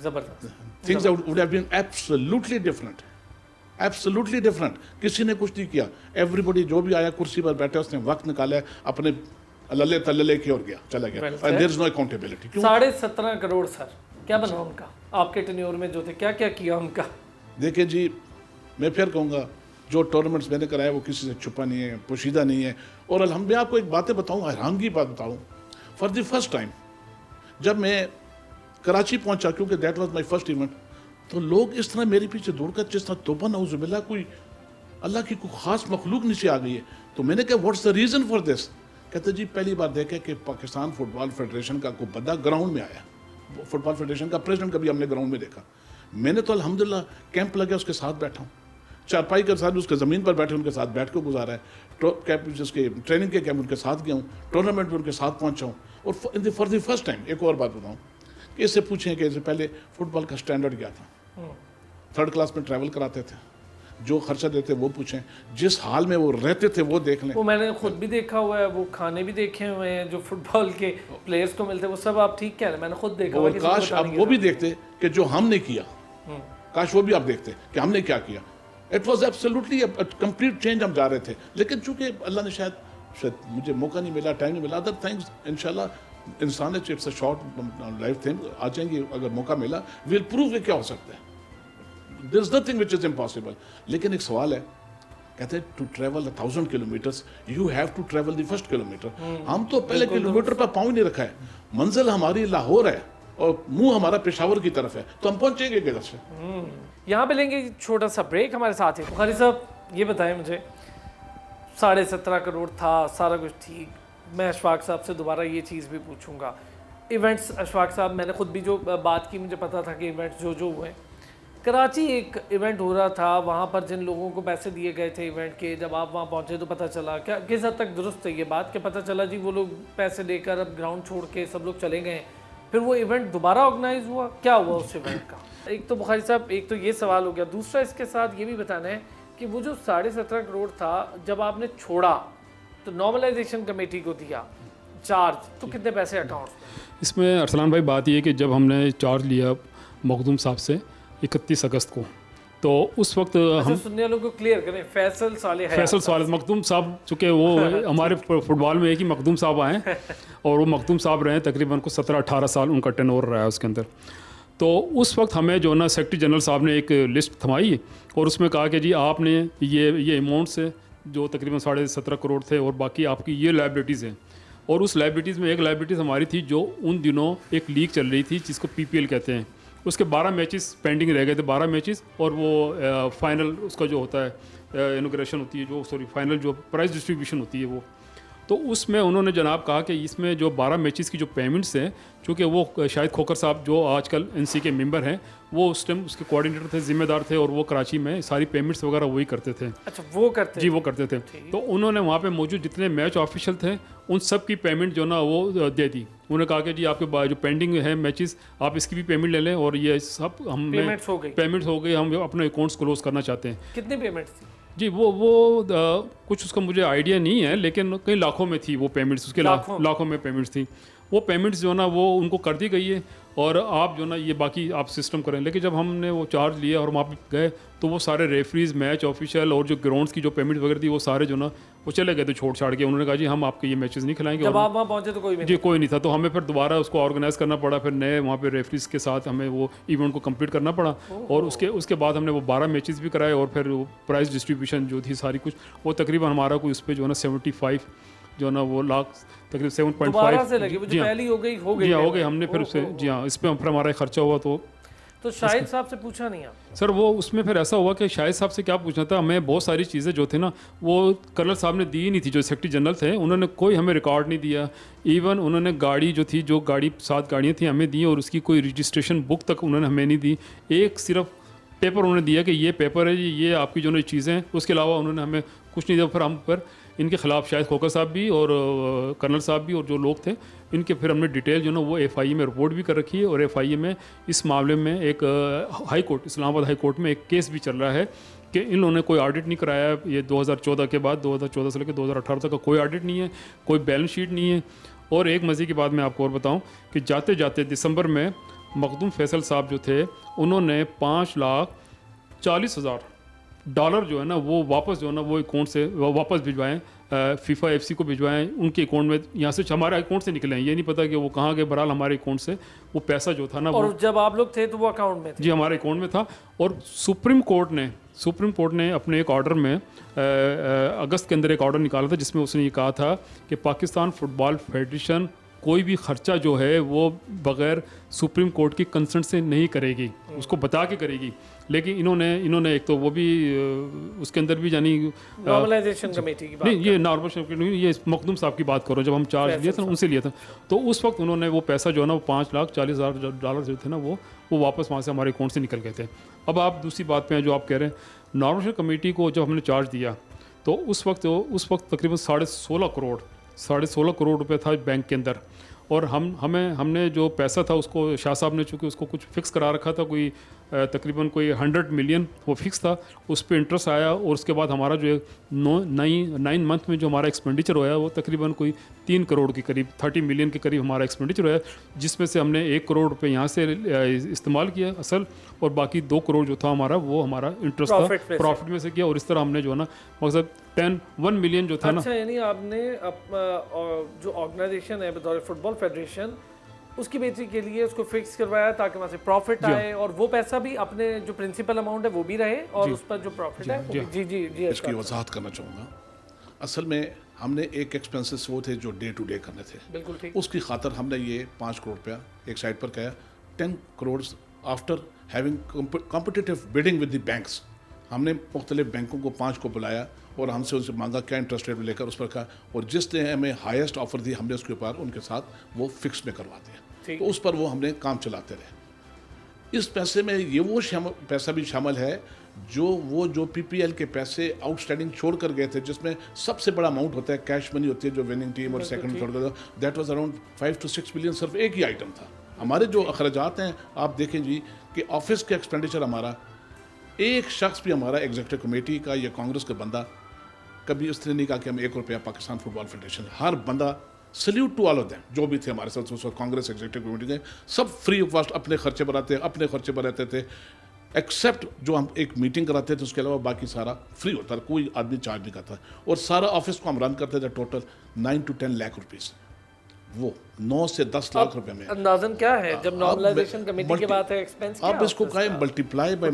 ज़बरदस्त। Things would have been absolutely different, absolutely different. किसी ने कुछ नहीं किया, एवरीबॉडी जो भी आया कुर्सी पर बैठे, उसने वक्त निकाला, अपने लल्ले तल्ले की ओर गया, चला गया। There is no accountability. 17.5 crore sir, क्या बना उनका आपके टेन्योर में जो थे, क्या क्या किया उनका? देखिए जी, मैं फिर कहूँगा, जो टूर्नामेंट्स मैंने कराया वो किसी से छुपा नहीं है, पोशीदा नहीं है। और मैं आपको एक बातें बताऊँ, हैरान की बात बताऊँ, फॉर द फर्स्ट टाइम जब मैं कराची पहुँचा, क्योंकि that was my first event, तो लोग इस तरह मेरे पीछे दौड़कर, जिस तरह तोबा नऊजुबिल्लाह, कोई अल्लाह की कोई ख़ास मखलूक नीचे आ गई है। तो मैंने कहा what's the reason for this? कहते जी पहली बार देखे कि पाकिस्तान फुटबॉल फेडरेशन का कोई बंदा ग्राउंड में आया, फुटबॉल फेडरेशन का प्रेसिडेंट कभी हमने ग्राउंड में देखा। मैंने तो अल्हम्दुलिल्लाह कैंप लगे उसके साथ बैठा हूँ, चारपाई के साथ उसके ज़मीन पर बैठे उनके साथ बैठ के गुजारा है, जिसके ट्रेनिंग के कैंप उनके साथ गया हूँ, टूर्नामेंट में उनके साथ पहुँचा हूँ। और फॉर द फर्स्ट टाइम एक और बात बताऊँ कि इससे पूछें कि इससे पहले फुटबॉल का स्टैंडर्ड क्या था। 3rd क्लास में ट्रैवल कराते थे, जो खर्चा देते वो पूछें, जिस हाल में वो रहते थे वो देख लें। वो मैंने खुद भी देखा हुआ है, वो खाने भी देखे हुए हैं जो फुटबॉल के प्लेयर्स को मिलते हैं, वो सब आप ठीक कह रहे हैं, मैंने खुद देखा हुआ है। काश आप वो भी देखते कि जो हमने किया, काश वो भी आप देखते कि हमने क्या किया। It was absolutely complete change. हम जा रहे थे, लेकिन चूंकि अल्लाह ने शायद मुझे मौका नहीं मिला, टाइम नहीं मिला, अदर थिंग्स इंशाल्लाह इंसान है, it's a short life thing, आ जाएंगे। अगर मौका मिला विल प्रूव कि क्या हो सकता है, there is nothing which is impossible. लेकिन एक सवाल है, कहते हैं to travel 1000 kilometres you have to travel the first kilometre. हम तो पहले किलोमीटर पर पाँव नहीं रखा है, मंजिल हमारी लाहौर है और मुंह हमारा पेशावर की तरफ है, तो हम पहुंचेंगे किधर से? यहाँ पे लेंगे छोटा सा ब्रेक। हमारे साथ ही बुखारी साहब, ये बताएं मुझे, 17.5 करोड़ था, सारा कुछ ठीक। मैं अशफाक साहब से दोबारा ये चीज़ भी पूछूंगा, इवेंट्स, अशफाक साहब मैंने खुद भी जो बात की, मुझे पता था कि इवेंट्स जो हुए, कराची एक इवेंट हो रहा था, वहाँ पर जिन लोगों को पैसे दिए गए थे इवेंट के, जब आप वहाँ पहुँचे तो पता चला, क्या किस हद तक दुरुस्त है ये बात, कि पता चला जी वो लोग पैसे लेकर अब ग्राउंड छोड़ के सब लोग चले गए, फिर वो इवेंट दोबारा ऑर्गेनाइज हुआ, क्या हुआ उस इवेंट का? एक तो बुखारी साहब, एक तो ये सवाल हो गया, दूसरा इसके साथ ये भी बताना है कि वो जो 17.5 करोड़ था, जब आपने छोड़ा तो नॉर्मलाइजेशन कमेटी को दिया चार्ज, तो कितने पैसे अकाउंट में? इसमें अरसलान भाई बात ये कि जब हमने चार्ज लिया मखदूम साहब से 31 अगस्त को, तो उस वक्त हम सुनने वालों को क्लियर करें, फैसल साले मखदूम साहब, चूँकि वो हमारे फुटबॉल में एक ही मखदूम साहब आए और वो मखदूम साहब रहे तकरीबन को 17-18 साल उनका टेनओवर रहा है उसके अंदर। तो उस वक्त हमें जो ना सेक्रेटरी जनरल साहब ने एक लिस्ट थमाई और उसमें कहा कि जी आपने ये अमाउंट से जो तकरीबन 17.5 करोड़ थे और बाकी आपकी ये लाइबिलिटीज़ हैं, और उस लाइबिलिटीज़ में एक लाइबिलिटीज़ हमारी थी जो उन दिनों एक लीग चल रही थी जिसको PPL कहते हैं, उसके 12 मैचेस पेंडिंग रह गए थे, 12 मैचेस, और वो फाइनल उसका जो होता है इनॉग्रेशन होती है, जो फाइनल जो प्राइज़ डिस्ट्रीब्यूशन होती है वो, तो उसमें उन्होंने जनाब कहा कि इसमें जो 12 मैचेस की जो पेमेंट्स हैं, चूँकि वो शाहिद खोकर साहब जो आजकल NC के मेंबर हैं, वो उस टाइम उसके कोऑर्डिनेटर थे, जिम्मेदार थे, और वो कराची में सारी पेमेंट्स वगैरह वही करते थे। अच्छा, वो करते? जी वो करते थे। तो उन्होंने वहाँ पे मौजूद जितने मैच ऑफिशियल थे उन सब की पेमेंट जो ना वो दे दी। उन्होंने कहा कि जी आपके जो पेंडिंग है मैचेस, आप इसकी भी पेमेंट ले लें, और ये सब हम पेमेंट्स हो गई, हम अपने अकाउंट्स क्लोज करना चाहते हैं। कितनी पेमेंट्स थी? जी वो कुछ उसका मुझे आइडिया नहीं है, लेकिन कई लाखों में थी वो पेमेंट्स, उसके लाखों में पेमेंट्स थी। वो पेमेंट्स जो ना वो उनको कर दी गई है, और आप जो ना ये बाकी आप सिस्टम करें। लेकिन जब हमने वो चार्ज लिया और वहाँ पे गए तो वो सारे रेफरीज, मैच ऑफिशियल और जो ग्राउंड्स की जो पेमेंट वगैरह थी वो सारे जो ना वो चले गए थे छोड़ छाड़ के। उन्होंने कहा जी हम आपके ये मैचेस नहीं खिलाएंगे। जब आप वहाँ पहुंचे तो कोई भी जी कोई नहीं था, तो हमें फिर दोबारा उसको ऑर्गेनाइज करना पड़ा, फिर नए वहाँ पे रेफरीज के साथ हमें वो इवेंट को कंप्लीट करना पड़ा। और उसके बाद हमने वो 12 मैचेस भी कराए और फिर वो प्राइस डिस्ट्रीब्यूशन जो थी सारी कुछ वो तकरीबन हमारा कोई उस पर जो है ना 75 जो है ना वो लाख तकरीबन 7.5 दोबारा से लगी, वो जो पहली हो गई जी हाँ हो गई। हमने फिर उससे जी हाँ इस पर फिर हमारा खर्चा हुआ। तो शाहिद साहब से पूछा नहीं आप? सर वो उसमें फिर ऐसा हुआ कि शाहिद साहब से क्या पूछना था, हमें बहुत सारी चीज़ें जो थे ना वो कर्नल साहब ने दी नहीं थी, जो सेक्रेटरी जनरल थे उन्होंने कोई हमें रिकॉर्ड नहीं दिया। इवन उन्होंने गाड़ी जो थी, जो गाड़ी 7 गाड़ियाँ थी हमें दी और उसकी कोई रजिस्ट्रेशन बुक तक उन्होंने हमें नहीं दी। एक सिर्फ पेपर उन्होंने दिया कि ये पेपर है जी, ये आपकी जो ना चीज़ें हैं, उसके अलावा उन्होंने हमें कुछ नहीं दिया। फिर हम पर इनके खिलाफ शायद खोकर साहब भी और कर्नल साहब भी और जो लोग थे इनके फिर हमने डिटेल जो ना वो एफआईए में रिपोर्ट भी कर रखी है। और एफआईए में इस मामले में एक high court, Islamabad high court में एक केस भी चल रहा है कि इन लोगों ने कोई ऑडिट नहीं कराया। ये 2014 के बाद 2014 से लेकर 2018 तक का कोई ऑडिट नहीं है, कोई बैलेंस शीट नहीं है। और एक मज़े की बात मैं आपको और बताऊं कि जाते जाते दिसंबर में मखदूम फैसल साहब जो थे उन्होंने $5,40,000 जो है ना वो वापस जो है ना वो अकाउंट से वापस भिजवाएं, फीफा एफसी को भिजवाएं। उनके अकाउंट में यहाँ से हमारे अकाउंट से निकले हैं, ये नहीं पता कि वो कहाँ गए। बहरहाल हमारे अकाउंट से वो पैसा जो था ना और वो जब आप लोग थे तो वो अकाउंट में थे? जी हमारे अकाउंट में था। और सुप्रीम कोर्ट ने अपने एक ऑर्डर में अगस्त के अंदर एक ऑर्डर निकाला था जिसमें उसने ये कहा था कि पाकिस्तान फुटबॉल फेडरेशन कोई भी खर्चा जो है वो बगैर सुप्रीम कोर्ट की कंसर्न से नहीं करेगी, उसको बता के करेगी। लेकिन इन्होंने एक तो वो भी उसके अंदर भी यानी नॉर्मलाइजेशन कमेटी की बात नहीं, ये नॉर्मल नहीं, ये मखदूम साहब की बात करो, जब हम चार्ज लिया था उनसे लिया था। तो उस वक्त उन्होंने वो पैसा जो है ना वो $5,40,000 जो थे ना वो वापस वहाँ से हमारे अकाउंट से निकल गए थे। अब आप दूसरी बात पे हैं जो आप कह रहे हैं, नॉर्मल कमेटी को जब हमने चार्ज दिया तो उस वक्त तकरीबन 16.5 करोड़ रुपए था बैंक के अंदर। और हमने जो पैसा था उसको शाह साहब ने चूँकि उसको कुछ फिक्स करा रखा था, कोई तकरीबन कोई 100 मिलियन वो फिक्स था, उस पर इंटरेस्ट आया। और उसके बाद हमारा जो 9 मंथ में जो हमारा एक्सपेंडिचर होया वो तकरीबन कोई 3 करोड़ के करीब 30 मिलियन के करीब हमारा एक्सपेंडिचर होया, जिसमें से हमने 1 करोड़ रुपए यहाँ से इस्तेमाल किया असल, और बाकी 2 करोड़ जो था हमारा वो हमारा इंटरेस्ट था प्रॉफिट में से किया। और इस तरह हमने जो है ना मतलब 1 मिलियन जो था ना। अच्छा, यानी आपने जो ऑर्गेनाइजेशन है बतौर फुटबॉल फेडरेशन उसकी बेची के लिए उसको फिक्स करवाया ताकि वहाँ से प्रॉफिट आए और वो पैसा भी अपने जो प्रिंसिपल अमाउंट है वो भी रहे और उस पर जो प्रॉफिट है जी इसकी वजाहत करना चाहूँगा। असल में हमने एक एक्सपेंसेस वो थे जो डे टू डे करने थे, बिल्कुल ठीक। उसकी खातर हमने ये 5 करोड़ रुपया एक साइड पर किया। 10 crore after having competitive bidding with the banks, हमने मुख्तलिफ बैंकों को 5 को बुलाया और हमसे उनसे मांगा क्या इंटरेस्ट रेट लेकर उस पर कहा, और जिसने हमें हाईएस्ट ऑफर दी हमने उसके ऊपर उनके साथ वो फिक्स में करवा दिया। तो उस पर वो हमने काम चलाते रहे। इस पैसे में ये वो पैसा भी शामिल है जो पीपीएल के पैसे आउटस्टैंडिंग छोड़ कर गए थे, जिसमें सबसे बड़ा अमाउंट होता है कैश मनी होती है जो विनिंग टीम और second third, that was around 5 to 6 million. सिर्फ एक ही आइटम था। हमारे जो अखराजात हैं आप देखें जी कि ऑफिस के एक्सपेंडिचर हमारा, एक शख्स भी हमारा एग्जीक्यूटिव कमेटी का या कांग्रेस का बंदा कभी उसने नहीं कहा कि हम 1 रुपया पाकिस्तान फुटबॉल फेडरेशन, हर बंदा salute to all of them जो भी थे हमारे साथ उस वक्त कांग्रेस एग्जीक्यूटिव कमेटी के, सब फ्री ऑफ कॉस्ट अपने खर्चे पर आते, अपने खर्चे पर रहते थे, एक्सेप्ट जो हम एक मीटिंग कराते थे उसके अलावा बाकी सारा फ्री होता था, कोई आदमी चार्ज नहीं करता। और सारा ऑफिस को हम रन करते थे टोटल 9 to 10 लाख रुपीज़, वो 9 से 10 लाख रुपए में। अंदाजन क्या है जब नॉर्मलाइजेशन कमेटी की बात है, एक्सपेंस क्या आप इसको कहें multiply by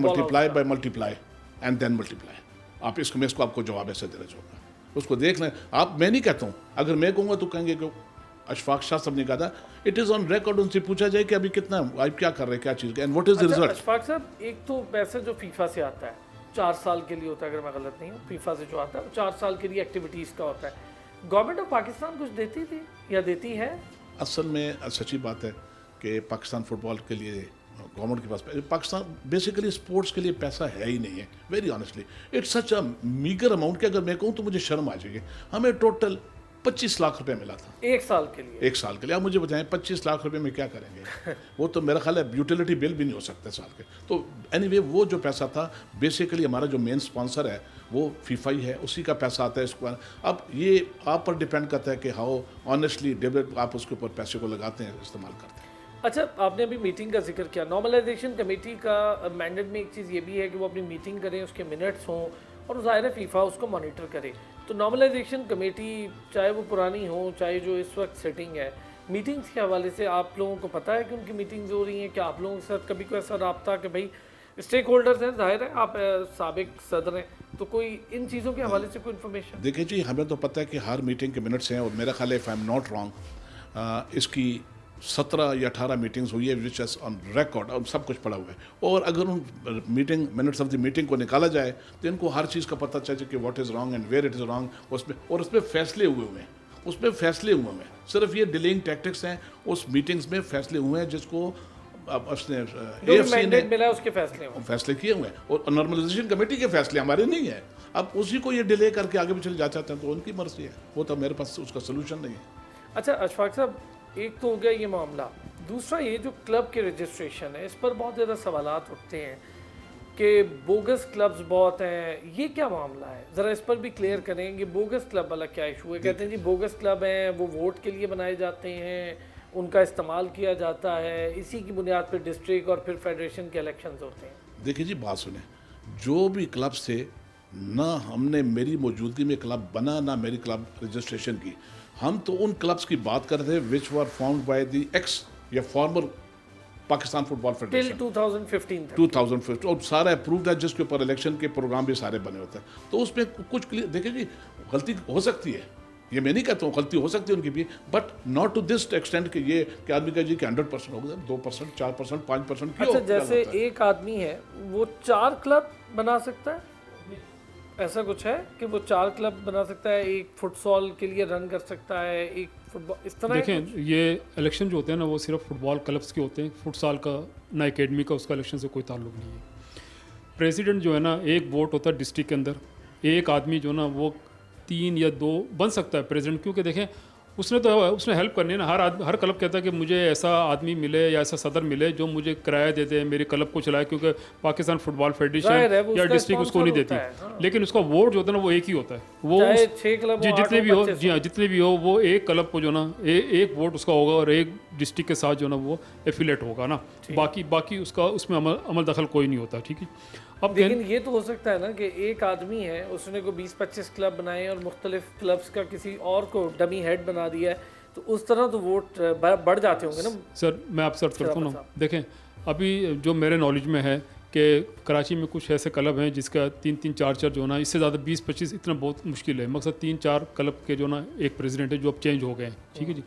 and then multiply. आप इसको मैं इसको आपको जवाब ऐसे देना चाहूँगा, उसको देख लें आप। मैं नहीं कहता हूँ, अगर मैं कहूँगा तो कहेंगे कि अशफाक शाह साहब ने कहा था, इट इज़ ऑन रिकॉर्ड, उनसे पूछा जाए कि अभी कितना आप क्या कर रहे हैं, क्या चीज़ and what is the result. Ashfaq साहब, एक तो पैसा जो फीफा से आता है 4 साल के लिए होता है, अगर मैं गलत नहीं हूँ, फीफा से जो आता है 4 साल के लिए एक्टिविटीज़ का होता है। गवर्नमेंट ऑफ पाकिस्तान कुछ देती थी या देती है? असल में सच्ची बात है कि पाकिस्तान फुटबॉल के लिए गवर्नमेंट के पास पाकिस्तान बेसिकली स्पोर्ट्स के लिए पैसा है ही नहीं है। Very honestly it's such a meagre amount कि अगर मैं कहूँ तो मुझे शर्म आ जाएगी। हमें टोटल 25 लाख रुपए मिला था 1 साल के लिए। 1 साल के लिए आप मुझे बताएं 25 लाख रुपए में क्या करेंगे? वो तो मेरा ख्याल है यूटिलिटी बिल भी नहीं हो सकता साल के। तो एनीवे वो जो पैसा था बेसिकली हमारा जो मेन स्पॉन्सर है वो फीफा ही है, उसी का पैसा आता है इसको। अब ये आप पर डिपेंड करता है कि हाउ ऑनेस्टली डेवलप आप उसके ऊपर पैसे को लगाते हैं, इस्तेमाल करते हैं। अच्छा, आपने अभी मीटिंग का जिक्र किया। नॉर्मलाइजेशन कमेटी का मैंडेट में एक चीज़ ये भी है कि वो अपनी मीटिंग करें, उसके मिनट्स हों और ज़ाहिर फीफा उसको मॉनिटर करे। तो नॉर्मलाइजेशन कमेटी चाहे वो पुरानी हो, चाहे जो इस वक्त सिटिंग है, मीटिंग्स के हवाले से आप लोगों को पता है कि उनकी मीटिंग्स हो रही हैं? क्या आप लोगों के साथ कभी कोई ऐसा रब्ता कि भाई स्टेक होल्डर्स हैं, जाहिर है आप साबिक सदर हैं, तो कोई इन चीज़ों के हवाले से कोई इन्फॉर्मेशन? देखिए जी, हमें तो पता है कि हर मीटिंग के मिनट्स हैं और मेरा ख्याल है, if I am not wrong, इसकी 17 या 18 मीटिंग्स हुई है विच इज़ ऑन रिकॉर्ड और सब कुछ पड़ा हुआ है। और अगर उन meeting minutes of the meeting को निकाला जाए तो इनको हर चीज़ का पता चले कि what is wrong and where it is wrong उसमें फैसले हुए हैं। उसमें फैसले हुए हैं, सिर्फ ये डिलेइंग टैक्टिक्स हैं। उस मीटिंग्स में फैसले हुए हैं जिसको अब उसने AFC ने मिला है उसके फैसले किए हुए हैं और नॉर्मलाइजेशन कमेटी के फैसले हमारे नहीं है। अब उसी को ये डिले करके आगे भी चले जा चाहते हैं तो उनकी मर्जी है, वो तो मेरे पास उसका सोल्यूशन नहीं है। अच्छा अशफाक साहब, एक तो हो गया ये मामला, दूसरा ये जो क्लब के रजिस्ट्रेशन है, इस पर बहुत ज़्यादा सवालात उठते हैं कि बोगस क्लब्स बहुत हैं। ये क्या मामला है, ज़रा इस पर भी क्लियर करें कि बोगस क्लब वाला क्या इशू है? कहते हैं जी बोगस क्लब हैं, वो वोट के लिए बनाए जाते हैं, उनका इस्तेमाल किया जाता है, इसी की बुनियाद पर डिस्ट्रिक्ट और फिर फेडरेशन के इलेक्शंस होते हैं। देखिए जी, बात सुने, जो भी क्लब्स थे ना, हमने मेरी मौजूदगी में क्लब बना ना मेरी क्लब रजिस्ट्रेशन की। हम तो उन क्लब्स की बात कर रहे थे which were found by the ex या former Pakistan football till federation 2015 तक। 2015 और सारा अप्रूव्ड है, जिसके ऊपर इलेक्शन के प्रोग्राम भी सारे बने होते हैं। तो उसमें कुछ क्लियर, देखिए जी, गलती हो सकती है, ये मैं नहीं कहता हूँ, गलती हो सकती है उनकी भी, but not to this extent कि ये कि आदमी का जी कि 100% हो गया, 2%, 4%, 5% क्यों? अच्छा, जैसे एक आदमी है वो 4 क्लब बना सकता है, ऐसा कुछ है कि वो 4 क्लब बना सकता है, एक फुटसॉल के लिए रन कर सकता है, एक फुटबॉल, इस तरह? देखें, ये इलेक्शन जो होते हैं ना, वो सिर्फ फुटबॉल क्लब्स के होते हैं। फुटसाल का ना एकेडमी का उसका इलेक्शन से कोई ताल्लुक नहीं है। प्रेसिडेंट जो है ना, एक वोट होता है डिस्ट्रिक्ट के अंदर, एक आदमी जो ना वो 3 या 2 बन सकता है प्रेसिडेंट, क्योंकि देखें उसने हेल्प करनी है ना। हर क्लब कहता है कि मुझे ऐसा आदमी मिले या ऐसा सदर मिले जो मुझे किराया दे दे, मेरे क्लब को चलाए, क्योंकि पाकिस्तान फुटबॉल फेडरेशन या डिस्ट्रिक्ट उसको नहीं देती। हाँ। लेकिन उसका वोट जो होता है ना, वो एक ही होता है। वो 6 क्लब जी जितने भी हो, जी हाँ, जितने भी हो, वो एक क्लब को जो ना एक वोट उसका होगा और एक डिस्ट्रिक्ट के साथ जो ना वो एफिलेट होगा ना। बाकी उसका उसमें अमल दखल कोई नहीं होता, ठीक है। अब लेकिन ये तो हो सकता है ना कि एक आदमी है, उसने को 20-25 क्लब बनाए और मुख्तलिफ क्लब्स का किसी और को डमी हेड बना दिया है, तो उस तरह तो वोट बढ़ जाते होंगे ना। सर मैं आपसे अर्ज करता हूँ ना, देखें अभी जो मेरे नॉलेज में है कि कराची में कुछ ऐसे क्लब हैं जिसका 3-3, 4-4 जो ना, इससे ज़्यादा 20-25 इतना बहुत मुश्किल है। मकसद 3-4 क्लब के जो ना एक प्रेसिडेंट है जो अब चेंज हो गए हैं, ठीक है जी।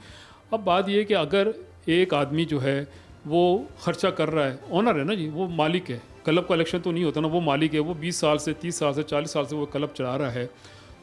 अब बात ये है कि अगर एक आदमी जो है वो खर्चा कर रहा है, ऑनर है ना जी, वो मालिक है, क्लब का इलेक्शन तो नहीं होता ना, वो मालिक है, वो 20 साल से 30 साल से 40 साल से वो क्लब चला रहा है,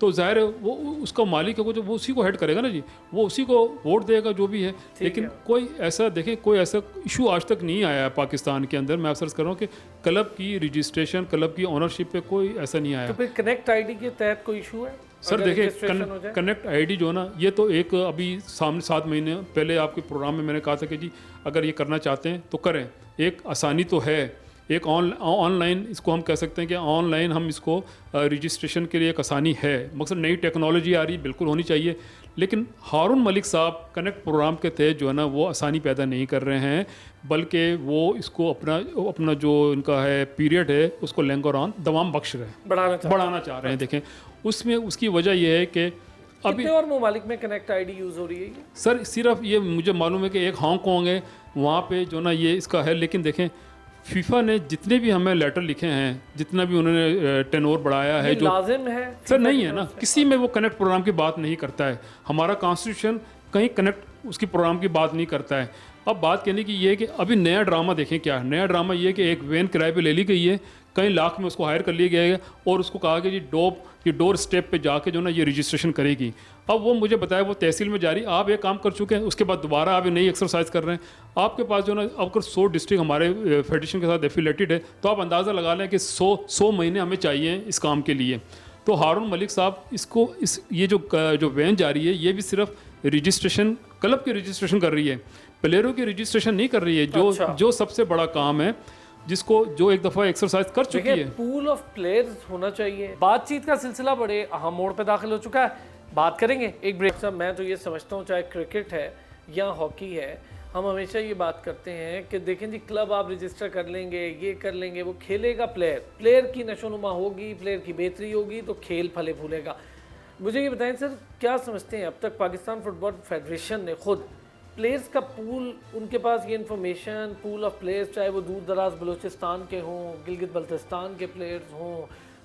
तो जाहिर है वो उसका मालिक है, वो उसी को हेड करेगा ना जी, वो उसी को वोट देगा जो भी है। लेकिन कोई ऐसा देखें, कोई ऐसा इशू आज तक नहीं आया है पाकिस्तान के अंदर। मैं अफसर कर रहा हूँ कि क्लब की रजिस्ट्रेशन, क्लब की ओनरशिप पे कोई ऐसा नहीं आया। तो फिर कनेक्ट आईडी के तहत कोई इशू है? सर देखिए, कनेक्ट आईडी जो ना, ये तो एक अभी सामने 7 महीने पहले आपके प्रोग्राम में मैंने कहा था कि जी अगर ये करना चाहते हैं तो करें। एक आसानी तो है, एक ऑनलाइन इसको हम कह सकते हैं कि ऑनलाइन हम इसको रजिस्ट्रेशन के लिए एक आसानी है। मकसद नई टेक्नोलॉजी आ रही, बिल्कुल होनी चाहिए, लेकिन हारून मलिक साहब कनेक्ट प्रोग्राम के तहत जो है ना वो आसानी पैदा नहीं कर रहे हैं, बल्कि वो इसको अपना जो इनका है पीरियड है उसको लैंगर ऑन दवाम बख्श रहे हैं, बढ़ाना चाह रहे हैं। देखें उसमें उसकी वजह यह है कि अभी और ममालिक में कनेक्ट आईडी यूज़ हो रही है? सर सिर्फ ये मुझे मालूम है कि एक हांगकॉन्ग है, वहाँ पे जो ना ये इसका है। लेकिन देखें फीफा ने जितने भी हमें लेटर लिखे हैं, जितना भी उन्होंने टेनोर बढ़ाया है, जो लाजिम है सर नहीं है ना, किसी में वो कनेक्ट प्रोग्राम की बात नहीं करता है। हमारा कॉन्स्टिट्यूशन कहीं कनेक्ट उसकी प्रोग्राम की बात नहीं करता है। अब बात कहने की ये है कि अभी नया ड्रामा देखें क्या है। नया ड्रामा ये है कि एक वैन किराए पे ले ली गई है, कई लाख में उसको हायर कर लिया गया है और उसको कहा कि जी ये डोर स्टेप पे जाके जो ना ये रजिस्ट्रेशन करेगी। अब वो मुझे बताया वो तहसील में जारी, आप एक काम कर चुके हैं, उसके बाद दोबारा आप नई एक्सरसाइज कर रहे हैं। आपके पास जो ना अगर 100 डिस्ट्रिक्ट हमारे फेडरेशन के साथ एफिलेटेड है, तो आप अंदाज़ा लगा लें कि 100 महीने हमें चाहिए इस काम के लिए। तो हारून मलिक साहब इसको ये जो वैन जारी है, ये भी सिर्फ रजिस्ट्रेशन, क्लब की रजिस्ट्रेशन कर रही है, प्लेयरों की रजिस्ट्रेशन नहीं कर रही है, जो सबसे बड़ा काम है, जिसको जो एक दफ़ा एक्सरसाइज कर चुकी है। पूल ऑफ प्लेयर्स होना चाहिए। बातचीत का सिलसिला बड़े अहम मोड़ पे दाखिल हो चुका है, बात करेंगे एक ब्रेक। मैं तो ये समझता हूँ चाहे क्रिकेट है या हॉकी है, हम हमेशा ये बात करते हैं कि देखें जी, क्लब आप रजिस्टर कर लेंगे, ये कर लेंगे, वो खेलेगा प्लेयर की नशोनुमा होगी, प्लेयर की बेहतरी होगी तो खेल फले फूलेगा। मुझे ये बताएं सर, क्या समझते हैं अब तक पाकिस्तान फुटबॉल फेडरेशन ने खुद प्लेयर्स का पूल, उनके पास ये इन्फॉर्मेशन, पूल ऑफ प्लेयर्स, चाहे वो दूर दराज बलूचिस्तान के हों, गिलगित बल्तिस्तान के प्लेयर्स हों,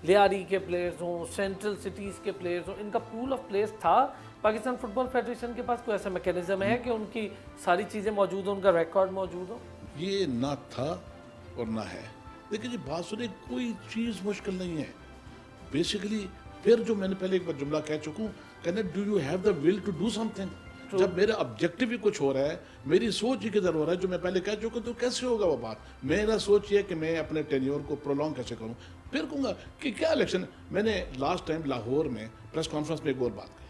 लियारी के प्लेयर्स हों, सेंट्रल सिटीज़ के प्लेयर्स हों, इनका पूल ऑफ प्लेयर्स था पाकिस्तान फुटबॉल फेडरेशन के पास? कोई ऐसा मैकेनिज्म है कि उनकी सारी चीज़ें मौजूद हो, उनका रिकॉर्ड मौजूद हो? ये ना था और ना है। देखिए जी, बात सुनिए, कोई चीज़ मुश्किल नहीं है बेसिकली। फिर जो मैंने पहले एक बार जुमला कह चुका हूँ, कहना do you have the will to do something. जब मेरा ऑब्जेक्टिव ही कुछ हो रहा है, मेरी सोच ही किधर हो रहा है, जो मैं पहले कह चुका हूँ, तो कैसे होगा वो बात? मेरा सोच ये है कि मैं अपने टेन्योर को प्रोलॉन्ग कैसे करूँ। फिर कहूँगा कि क्या इलेक्शन, मैंने लास्ट टाइम लाहौर में प्रेस कॉन्फ्रेंस में एक और बात कही,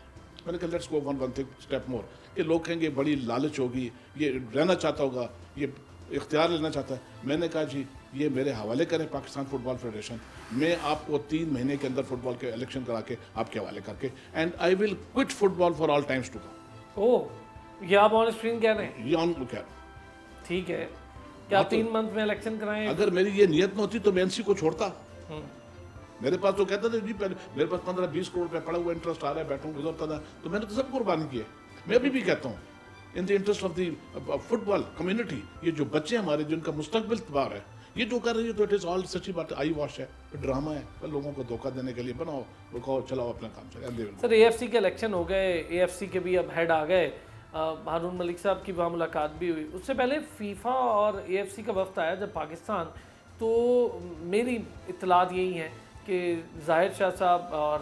मैंने कहा let's go one thing step more, कि लोग कहेंगे बड़ी लालच होगी, ये रहना चाहता होगा, ये इख्तियार लेना चाहता है। मैंने कहा जी, ये मेरे हवाले करें पाकिस्तान फुटबॉल फेडरेशन, मैं आपको 3 महीने के अंदर फुटबॉल के इलेक्शन करा के आपके हवाले करके, and I will quit football for all times to come. Oh, ये आप ऑन स्क्रीन कह रहे हैं? ये ऑन क्या, ठीक है, क्या आप 3 मंथ में इलेक्शन कराएं? अगर मेरी ये नियत न होती तो मैं एनसी को छोड़ता। मेरे पास तो कहता था जी, पहले मेरे पास 15-20 करोड़ रुपया पड़ा हुआ, इंटरेस्ट आ रहा है, बैठूंगा गुजरता था, तो मैंने तो सब कुर्बानी की है। मैं अभी भी कहता हूँ, in the interest of the football community, ये जो बच्चे हमारे जिनका मुस्तकबिल तबाह है, ये जो कर रही है, तो इट इज़ ऑल सच्ची बात, आई वॉश है, ड्रामा है, लोगों को धोखा देने के लिए बनाओ, रुकाओ, चलाओ अपना काम चले। सर, एएफसी के इलेक्शन हो गए, एएफसी के भी अब हेड आ गए, हारून मलिक साहब की वहाँ मुलाकात भी हुई। उससे पहले फीफा और एएफसी का वफ्द आया जब पाकिस्तान, तो मेरी इत्तलात यही है कि जाहिर शाह साहब और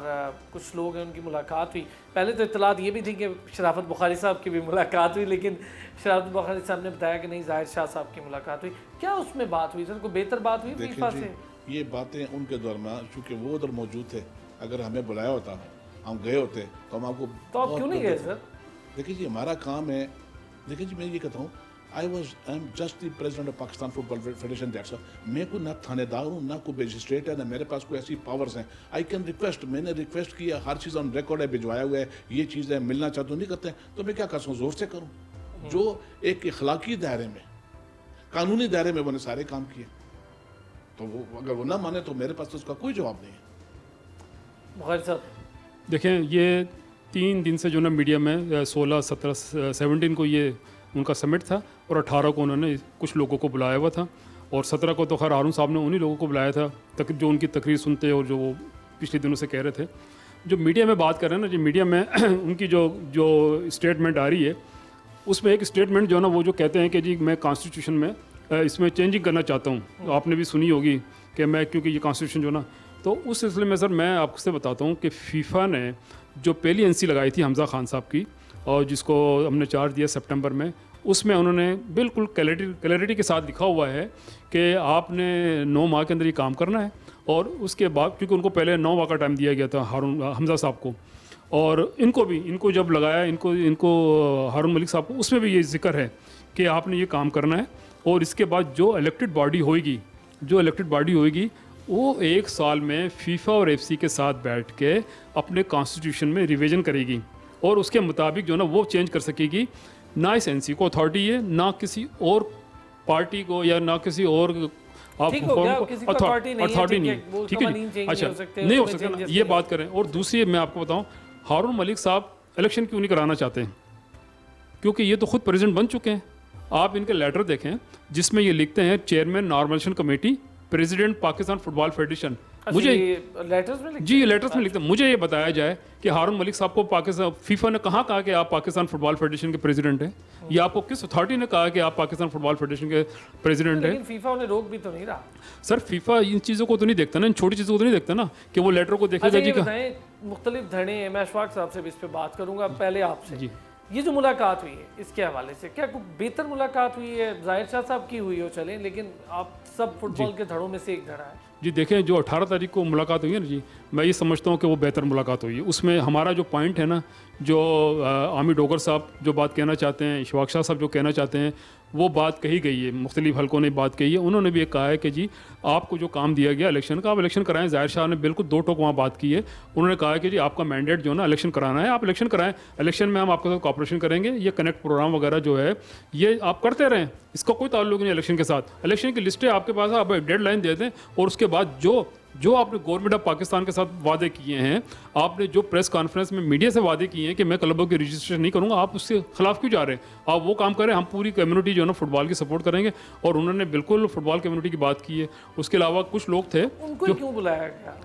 कुछ लोग हैं, उनकी मुलाकात हुई। पहले तो इत्तलात ये भी थी कि शराफत बुखारी साहब की भी मुलाकात हुई, लेकिन शराफत बुखारी साहब ने बताया कि नहीं, जाहिर शाह साहब की मुलाकात हुई। क्या उसमें बात हुई सर? कोई बेहतर बात हुई फीफा से? ये बातें उनके दरमियान, चूँकि वो उधर मौजूद थे, अगर हमें बुलाया होता, हम गए होते, तो हम आपको, तो आप क्यों नहीं गए सर? देखिए जी, हमारा काम है, देखिए जी, मैं ये कहता हूँ, I am just the president of Pakistan football federation, that's all. मैं कोई ना थानेदार हूँ, ना कोई मजिस्ट्रेट है, ना मेरे पास कोई ऐसी पावर्स हैं। आई कैन रिक्वेस्ट, मैंने रिक्वेस्ट किया, हर चीज़ ऑन रिकॉर्ड है, भिजवाया हुआ है, ये चीज़ है, मिलना चाहते हो, नहीं करते हैं, तो मैं क्या कर सकूँ, जोर से करूँ? जो एक इखलाकी दायरे में, कानूनी दायरे में मैंने सारे काम किए, तो वो अगर वो ना माने तो मेरे पास तो उसका कोई जवाब नहीं है। बुखारी साहब देखें, ये 3 दिन से जो ना मीडिया में 16, 17, 17 को ये उनका समिट था, और 18 को उन्होंने कुछ लोगों को बुलाया हुआ था, और 17 को तो खैर हारून साहब ने उन्हीं लोगों को बुलाया था जो उनकी तकरीर सुनते और जो वो पिछले दिनों से कह रहे थे। जो मीडिया में बात कर रहे हैं ना, जो मीडिया में उनकी जो स्टेटमेंट आ रही है, उसमें एक स्टेटमेंट जो है ना, वो जो कहते हैं कि जी मैं कॉन्स्टिट्यूशन में इसमें चेंजिंग करना चाहता हूँ। तो आपने भी सुनी होगी कि मैं, क्योंकि ये कॉन्स्टिट्यूशन जो ना, तो उस सिलसिले में सर मैं आपसे बताता हूँ कि फीफा ने जो पहली एनसी लगाई थी हमजा खान साहब की, और जिसको हमने चार्ज दिया सितंबर में, उसमें उन्होंने बिल्कुल क्लैरिटी के साथ लिखा हुआ है कि आपने 9 माह के अंदर ये काम करना है। और उसके बाद, क्योंकि उनको पहले 9 माह का टाइम दिया गया था हमजा साहब को, और इनको जब लगाया, इनको हारून मलिक साहब को, उसमें भी ये जिक्र है कि आपने ये काम करना है। और इसके बाद जो इलेक्टेड बॉडी होएगी वो 1 साल में फीफा और एफसी के साथ बैठ के अपने कॉन्स्टिट्यूशन में रिवीजन करेगी, और उसके मुताबिक जो ना वो चेंज कर सकेगी। ना इस एनसी को अथॉरिटी है, ना किसी और पार्टी को, या ना किसी और अथॉरिटी नहीं है, ठीक है जी। अच्छा, नहीं हो सकता ना, ये बात करें। और दूसरी मैं आपको बताऊं, हारून मलिक साहब इलेक्शन क्यों नहीं कराना चाहते हैं? क्योंकि ये तो खुद प्रेसिडेंट बन चुके हैं। आप इनके लेटर देखें, जिसमें ये लिखते हैं chairman normalisation committee, president Pakistan football federation. मुझे लेटर्स में जी, ये लेटर्स में लिखते हैं। मुझे ये बताया जाए कि हारून मलिक साहब को पाकिस्तान फीफा ने कहा कि आप पाकिस्तान फुटबॉल फेडरेशन के प्रेसिडेंट हैं, या आपको किस अथॉरिटी ने कहा कि आप पाकिस्तान फुटबॉल फेडरेशन के प्रेसिडेंट हैं? लेकिन फीफा उन्हें रोक भी तो नहीं रहा सर। फीफा इन चीज़ों को तो नहीं देखता ना, इन छोटी चीज़ों को तो नहीं देखता ना, कि वो लेटर को देखेगा। जी मुख्तलिफ धरने हैं, मैं अशफाक साहब से भी इस पर बात करूंगा। पहले आपसे ये जो मुलाकात हुई है, इसके हवाले से क्या कोई बेहतर मुलाकात हुई है? जाहिर शाह साहब की हुई हो चले, लेकिन आप सब फुटबॉल के धड़ों में से एक धड़ा है। जी देखें, जो 18 तारीख को मुलाकात हुई है ना जी, मैं ये समझता हूँ कि वो बेहतर मुलाकात हुई है। उसमें हमारा जो पॉइंट है ना, जो आमिर डोगर साहब जो बात कहना चाहते हैं, इशफाक शाह साहब जो कहना चाहते हैं, वो बात कही गई है। मुख्तलिफ हलकों ने बात कही है। उन्होंने भी एक कहा है कि जी आपको जो काम दिया गया इलेक्शन का, आप इलेक्शन कराएं। ज़ाहिर शाह ने बिल्कुल दो टोक वहाँ बात की है। उन्होंने कहा है कि जी आपका मैंडेट जो है ना इलेक्शन कराना है, आप इलेक्शन कराएं, इलेक्शन में हम आपके साथ कॉपरेशन करेंगे। ये कनेक्ट प्रोग्राम वगैरह जो है ये आप करते रहें, इसका कोई ताल्लुक नहीं इलेक्शन के साथ। इलेक्शन की लिस्टें आपके पास है, आप डेड लाइन दे दें, और उसके बाद जो आपने गवर्नमेंट ऑफ पाकिस्तान के साथ वादे किए हैं, आपने जो प्रेस कॉन्फ्रेंस में मीडिया से वादे किए हैं कि मैं क्लबों की रजिस्ट्रेशन नहीं करूंगा, आप उसके खिलाफ क्यों जा रहे हैं? आप वो काम करें, हम पूरी कम्युनिटी जो है ना फुटबॉल की सपोर्ट करेंगे। और उन्होंने बिल्कुल फुटबॉल कम्युनिटी की बात की है। उसके अलावा कुछ लोग थे, उनको क्यों बुलाया गया,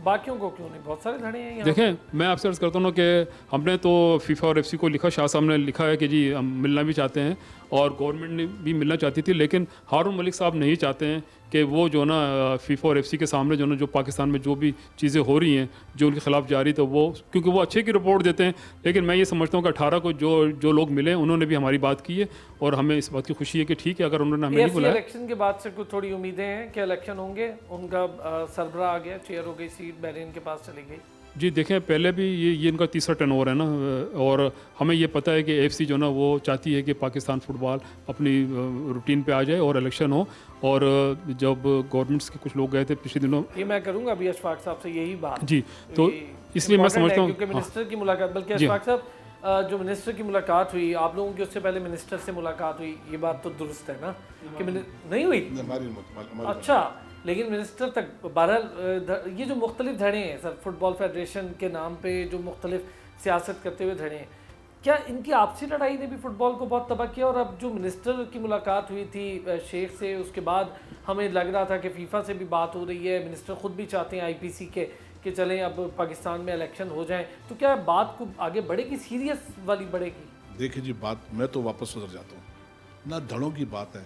बाकियों को क्यों नहीं? बहुत सारे धड़े हैं यहाँ। देखें, मैं आपसे अर्ज़ करता हूँ कि हमने तो फीफा और एफसी को लिखा, शाह साहब ने लिखा है कि जी हम मिलना भी चाहते हैं और गवर्नमेंट ने भी मिलना चाहती थी, लेकिन हारून मलिक साहब नहीं चाहते हैं कि वो जो ना फीफा और एफसी के सामने जो ना जो पाकिस्तान में जो भी चीज़ें हो रही हैं जो उनके खिलाफ जारी, तो वो क्योंकि वो अच्छे की रिपोर्ट देते हैं। लेकिन मैं ये समझता हूँ कि 18 को जो लोग मिले उन्होंने भी हमारी बात की है, और हमें इस बात की खुशी है कि ठीक है, अगर उन्होंने हमें नहीं बुलाया। इलेक्शन के बाद से कुछ थोड़ी उम्मीदें हैं कि इलेक्शन होंगे, उनका सरबराह आ गया, चेयर हो गई, सीट बहरीन के पास चली गई। जी देखें, पहले भी ये इनका तीसरा टर्नओवर है ना, और हमें ये पता है कि एफसी जो ना वो चाहती है कि पाकिस्तान फुटबॉल अपनी रूटीन पे आ जाए और इलेक्शन हो। और जब गवर्नमेंट्स के कुछ लोग गए थे पिछले दिनों, ये मैं करूंगा अभी अशफाक साहब से यही बात जी, तो इसलिए मैं समझता हूँ क्योंकि मिनिस्टर की मुलाकात, बल्कि अशफाक साहब जो मिनिस्टर की मुलाकात हुई, आप लोगों की उससे पहले मिनिस्टर से मुलाकात हुई, ये बात तो दुरुस्त है ना कि नहीं हुई? अच्छा, लेकिन मिनिस्टर तक बहरहाल ये जो मुख्तलिफ धड़े हैं सर, फुटबॉल फेडरेशन के नाम पे जो मुख्तलिफ सियासत करते हुए धड़े हैं, क्या इनकी आपसी लड़ाई ने भी फुटबॉल को बहुत तबाह किया? और अब जो मिनिस्टर की मुलाकात हुई थी शेख से, उसके बाद हमें लग रहा था कि फीफा से भी बात हो रही है, मिनिस्टर खुद भी चाहते हैं आईपीसी के कि चलें अब पाकिस्तान में इलेक्शन हो जाएं, तो क्या बात को आगे बढ़ेगी, सीरियस वाली बढ़ेगी? देखिए जी, बात मैं तो वापस उधर जाता हूँ ना, धड़ों की बात है।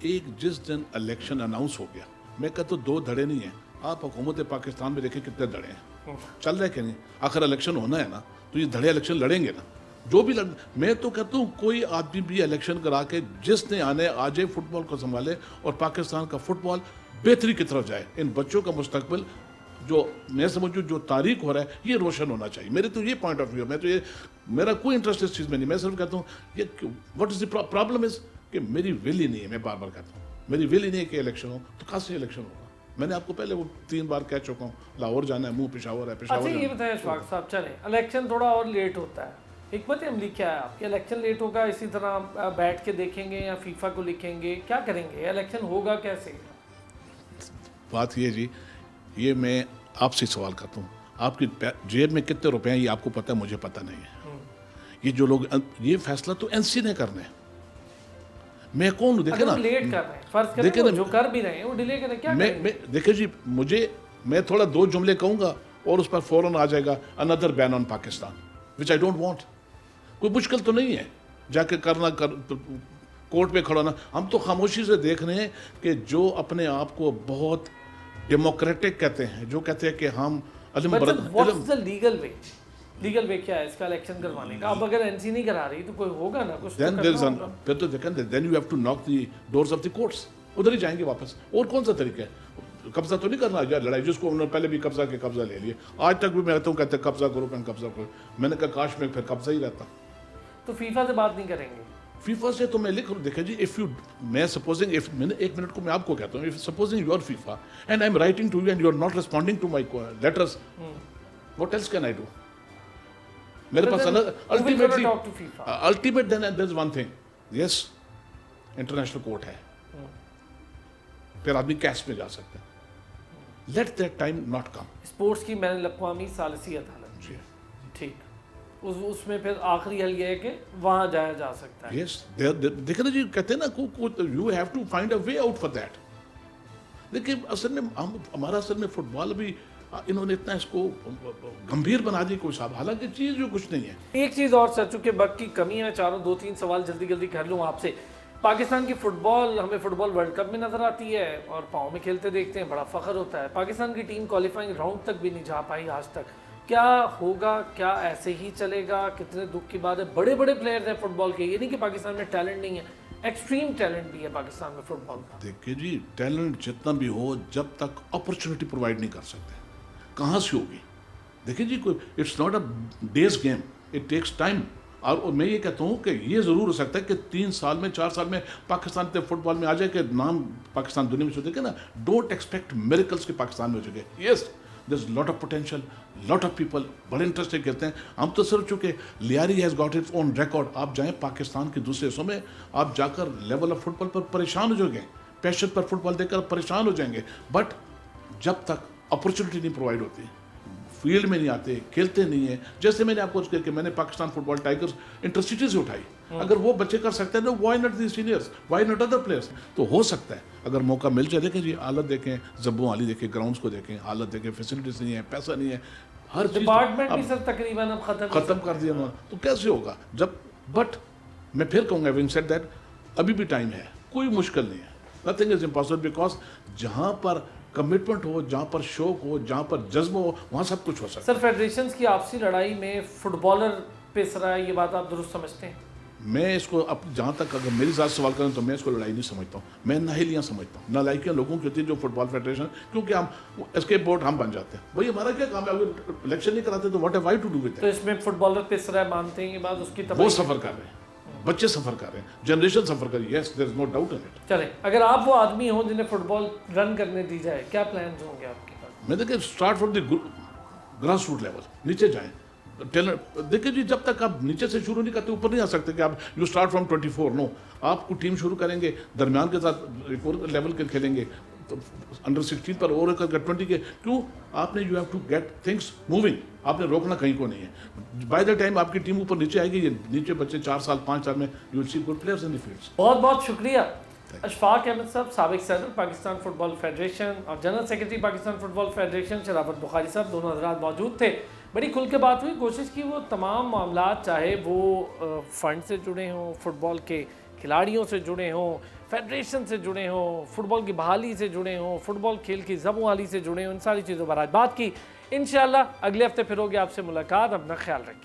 एक जिस दिन इलेक्शन अनाउंस हो गया, मैं कहता हूँ 2 धड़े नहीं है, आप हुकूमत पाकिस्तान में देखें कितने धड़े हैं, चल रहे कि नहीं। आखिर इलेक्शन होना है ना, तो ये धड़े इलेक्शन लड़ेंगे ना, जो भी मैं तो कहता हूँ कोई आदमी भी इलेक्शन करा के जिसने आने आ जाए, फुटबॉल को संभाले और पाकिस्तान का फुटबॉल बेहतरी की तरफ जाए। इन बच्चों का मुस्तकबिल जो मैं समझूँ जो तारीख हो रहा है ये रोशन होना चाहिए। मेरे तो ये पॉइंट ऑफ व्यू है, मैं तो ये, मेरा कोई इंटरेस्ट इस चीज़ में नहीं। मैं सिर्फ कहता हूँ ये what is the problem is कि मेरी विल ही नहीं है। मैं बार बार कहता हूँ मेरी विल ही नहीं है कि इलेक्शन हो, तो कहाँ से इलेक्शन होगा? मैंने आपको पहले वो 3 बार कह चुका हूँ, लाहौर जाना है, मुंह पेशावर है, पेशावर। अच्छा, ये बताएं अशफाक साहब, चलें इलेक्शन थोड़ा और लेट होता है, हिकमत अमली क्या है आपकी? इलेक्शन लेट होगा, इसी तरह बैठ के देखेंगे या फीफा को लिखेंगे, क्या करेंगे? इलेक्शन होगा कैसे? बात ये जी, ये मैं आपसे सवाल करता हूँ, आपकी जेब में कितने रुपए हैं ये आपको पता है, मुझे पता नहीं है। ये जो लोग, ये फैसला तो एनसी ने करना है, मैं कौन हूँ? देखे ना, लेट कर रहे हैं, फर्ज करें वो जो कर भी रहे हैं वो डिले करें, क्या मैं देखिए जी, मैं थोड़ा 2 जुमले कहूँगा और उस पर फौरन आ जाएगा another ban on Pakistan, which I don't want. कोई मुश्किल तो नहीं है जाके करना, कोर्ट में खड़ा होना। हम तो खामोशी से देख रहे हैं कि जो अपने आप को बहुत डेमोक्रेटिक कहते हैं, जो कहते हैं कि हम लीगल वे क्या है इसका इलेक्शन करवाने का? अब अगर एनसी नहीं करा रही तो कोई होगा ना कुछ, फिर तो then you have to knock the doors of the courts, उधर ही जाएंगे वापस। और कौन सा तरीका है? कब्जा तो नहीं करना यार, लड़ाई जिसको उन्होंने पहले भी कब्जा ले लिए, आज तक भी मैं कहता हूँ कहते कब्जा करो। मैंने कहा काश में फिर कब्जा ही रहता। तो फीफा से बात नहीं करेंगे? फीफा से तो मैं लिख रहा, देखा जी, इफ यू, मैं सपोजिंग, इफ मैंने 1 मिनट को मैं आपको कहता हूँ, if supposing you are FIFA and I am writing to you and you are not responding to my letters, what else can I do? मेरे पास ultimate then there is one thing, yes international court है, फिर आदमी case में जा सकता है। Let that time not come. Sports की बैनुल अक़वामी सालिसी अदालत, जी ठीक, उसमें फिर आखिरी हल ये है कि वहाँ जाया जा सकता है। यस, देखिए ना जी, कहते हैं ना you have to find a way out for that. देखिए असल में हमारा असल में फुटबॉल भी इन्होंने इतना इसको गंभीर बना दी कोई साहब, हालांकि चीज़ जो कुछ नहीं है। एक चीज़ और सर, चूंकि वक्त की कमी है, चारों 2-3 सवाल जल्दी कर लूँ आपसे। पाकिस्तान की फुटबॉल, हमें फुटबॉल वर्ल्ड कप में नज़र आती है और पाँव में खेलते देखते हैं, बड़ा फ़ख्र होता है। पाकिस्तान की टीम क्वालिफाइंग राउंड तक भी नहीं जा पाई आज तक। क्या होगा? क्या ऐसे ही चलेगा? कितने दुख की बात है, बड़े प्लेयर्स हैं फुटबॉल के, ये नहीं कि पाकिस्तान में टैलेंट नहीं है, एक्सट्रीम टैलेंट भी है पाकिस्तान में फुटबॉल का। देखिए जी, टैलेंट जितना भी हो, जब तक अपॉर्चुनिटी प्रोवाइड नहीं कर सकते, कहाँ से होगी? देखिए जी, कोई it's not a day's game, it takes time. और मैं ये कहता हूँ कि ये ज़रूर हो सकता है कि 3 साल में 4 साल में पाकिस्तान के फुटबॉल में आ जाए कि नाम पाकिस्तान दुनिया में सोचे ना। डोंट एक्सपेक्ट मिरेकल्स के पाकिस्तान में हो चुके। Yes, there's lot of potential, lot of people बड़े इंटरेस्टेड कहते हैं। हम तो सिर्फ चूँकि Lyari has got its own record, आप जाएं पाकिस्तान के दूसरे हिस्सों में, आप जाकर लेवल ऑफ फुटबॉल पर परेशान हो जाएंगे, पैशन पर फुटबॉल देखकर परेशान हो जाएंगे। बट जब तक अपॉर्चुनिटी नहीं प्रोवाइड होती, फील्ड में नहीं आते, खेलते नहीं है। जैसे मैंने आपको कहा कि मैंने पाकिस्तान फुटबॉल टाइगर्स इंटरसिटी से उठाई, अगर वो बच्चे कर सकते हैं ना, why not the seniors, why not other players? तो हो सकता है अगर मौका मिल जाए। देखें जी, हालत देखें, जब्बू आली देखें, ग्राउंड्स को देखें, हालत देखें, फैसिलिटीज नहीं है, पैसा नहीं है, हर चीज डिपार्टमेंट भी सर तकरीबन अब खत्म कर दिया उन्होंने, तो कैसे होगा जब? बट मैं फिर कहूँगा, हैविंग सेड दैट, अभी भी टाइम है, कोई मुश्किल नहीं है, नथिंग इज इम्पॉसिबल, बिकॉज जहाँ पर कमिटमेंट हो, जहाँ पर शौक हो, जहाँ पर जज्बा हो, वहाँ सब कुछ हो सकता है। सर, फेडरेशंस की आपसी लड़ाई में फुटबॉलर पिस रहा है, ये बात आप दुरुस्त समझते हैं? मैं इसको अब जहाँ तक अगर मेरी साथ सवाल करें तो मैं इसको लड़ाई नहीं समझता हूँ, मैं नाहिलियाँ समझता हूँ। नालायकियाँ लोगों की होती है जो फुटबॉल फेडरेशन, क्योंकि हम एस्केप बोर्ड हम बन जाते हैं। भाई हमारा क्या काम है? अगर इलेक्शन नहीं कराते तो what have I to do with तो इसमें फुटबॉलर पिस रहा है, मानते हैं ये बात? उसकी वो सफ़र कर रहे हैं, बच्चे सफ़र कर रहे हैं, जनरेशन सफ़र कर रही है, yes, there is no doubt in it. चले, अगर आप वो आदमी हो जिन्हें फुटबॉल रन करने दी जाए, क्या प्लान्स होंगे आपके पास? मैं देखिए, start from the grass root level, नीचे जाएं। टैलेंट देखिए जी, जब तक आप नीचे से शुरू नहीं करते, ऊपर नहीं आ सकते कि आप यू स्टार्ट फ्रॉम 24। नो, आपको टीम शुरू करेंगे, दरमियान के साथ एक और लेवल के खेलेंगे, तो अंडर 16 पर और 20 के, क्यों? आपने you have to get things moving, आपने रोकना कहीं को नहीं है। बाय द टाइम आपकी टीम ऊपर नीचे आएगी, ये नीचे बच्चे 4 साल 5 साल में you will see good players in the fields. बहुत बहुत शुक्रिया अशफाक अहमद साहब, साबिक सदर पाकिस्तान फुटबॉल फेडरेशन और general secretary Pakistan football federation शराफत बुखारी साहब, दोनों हजरात मौजूद थे। बड़ी खुल के बात हुई, कोशिश की वो तमाम मामलात, चाहे वो फ़ंड से जुड़े हों, फुटबॉल के खिलाड़ियों से जुड़े हों, फेडरेशन से जुड़े हों, फुटबॉल की बहाली से जुड़े हों, फुटबॉल खेल की ज़बूआली से जुड़े हों, इन सारी चीज़ों पर आज बात की। इंशाअल्लाह अगले हफ्ते फिर होगी आपसे मुलाकात। अपना ख्याल रखिए।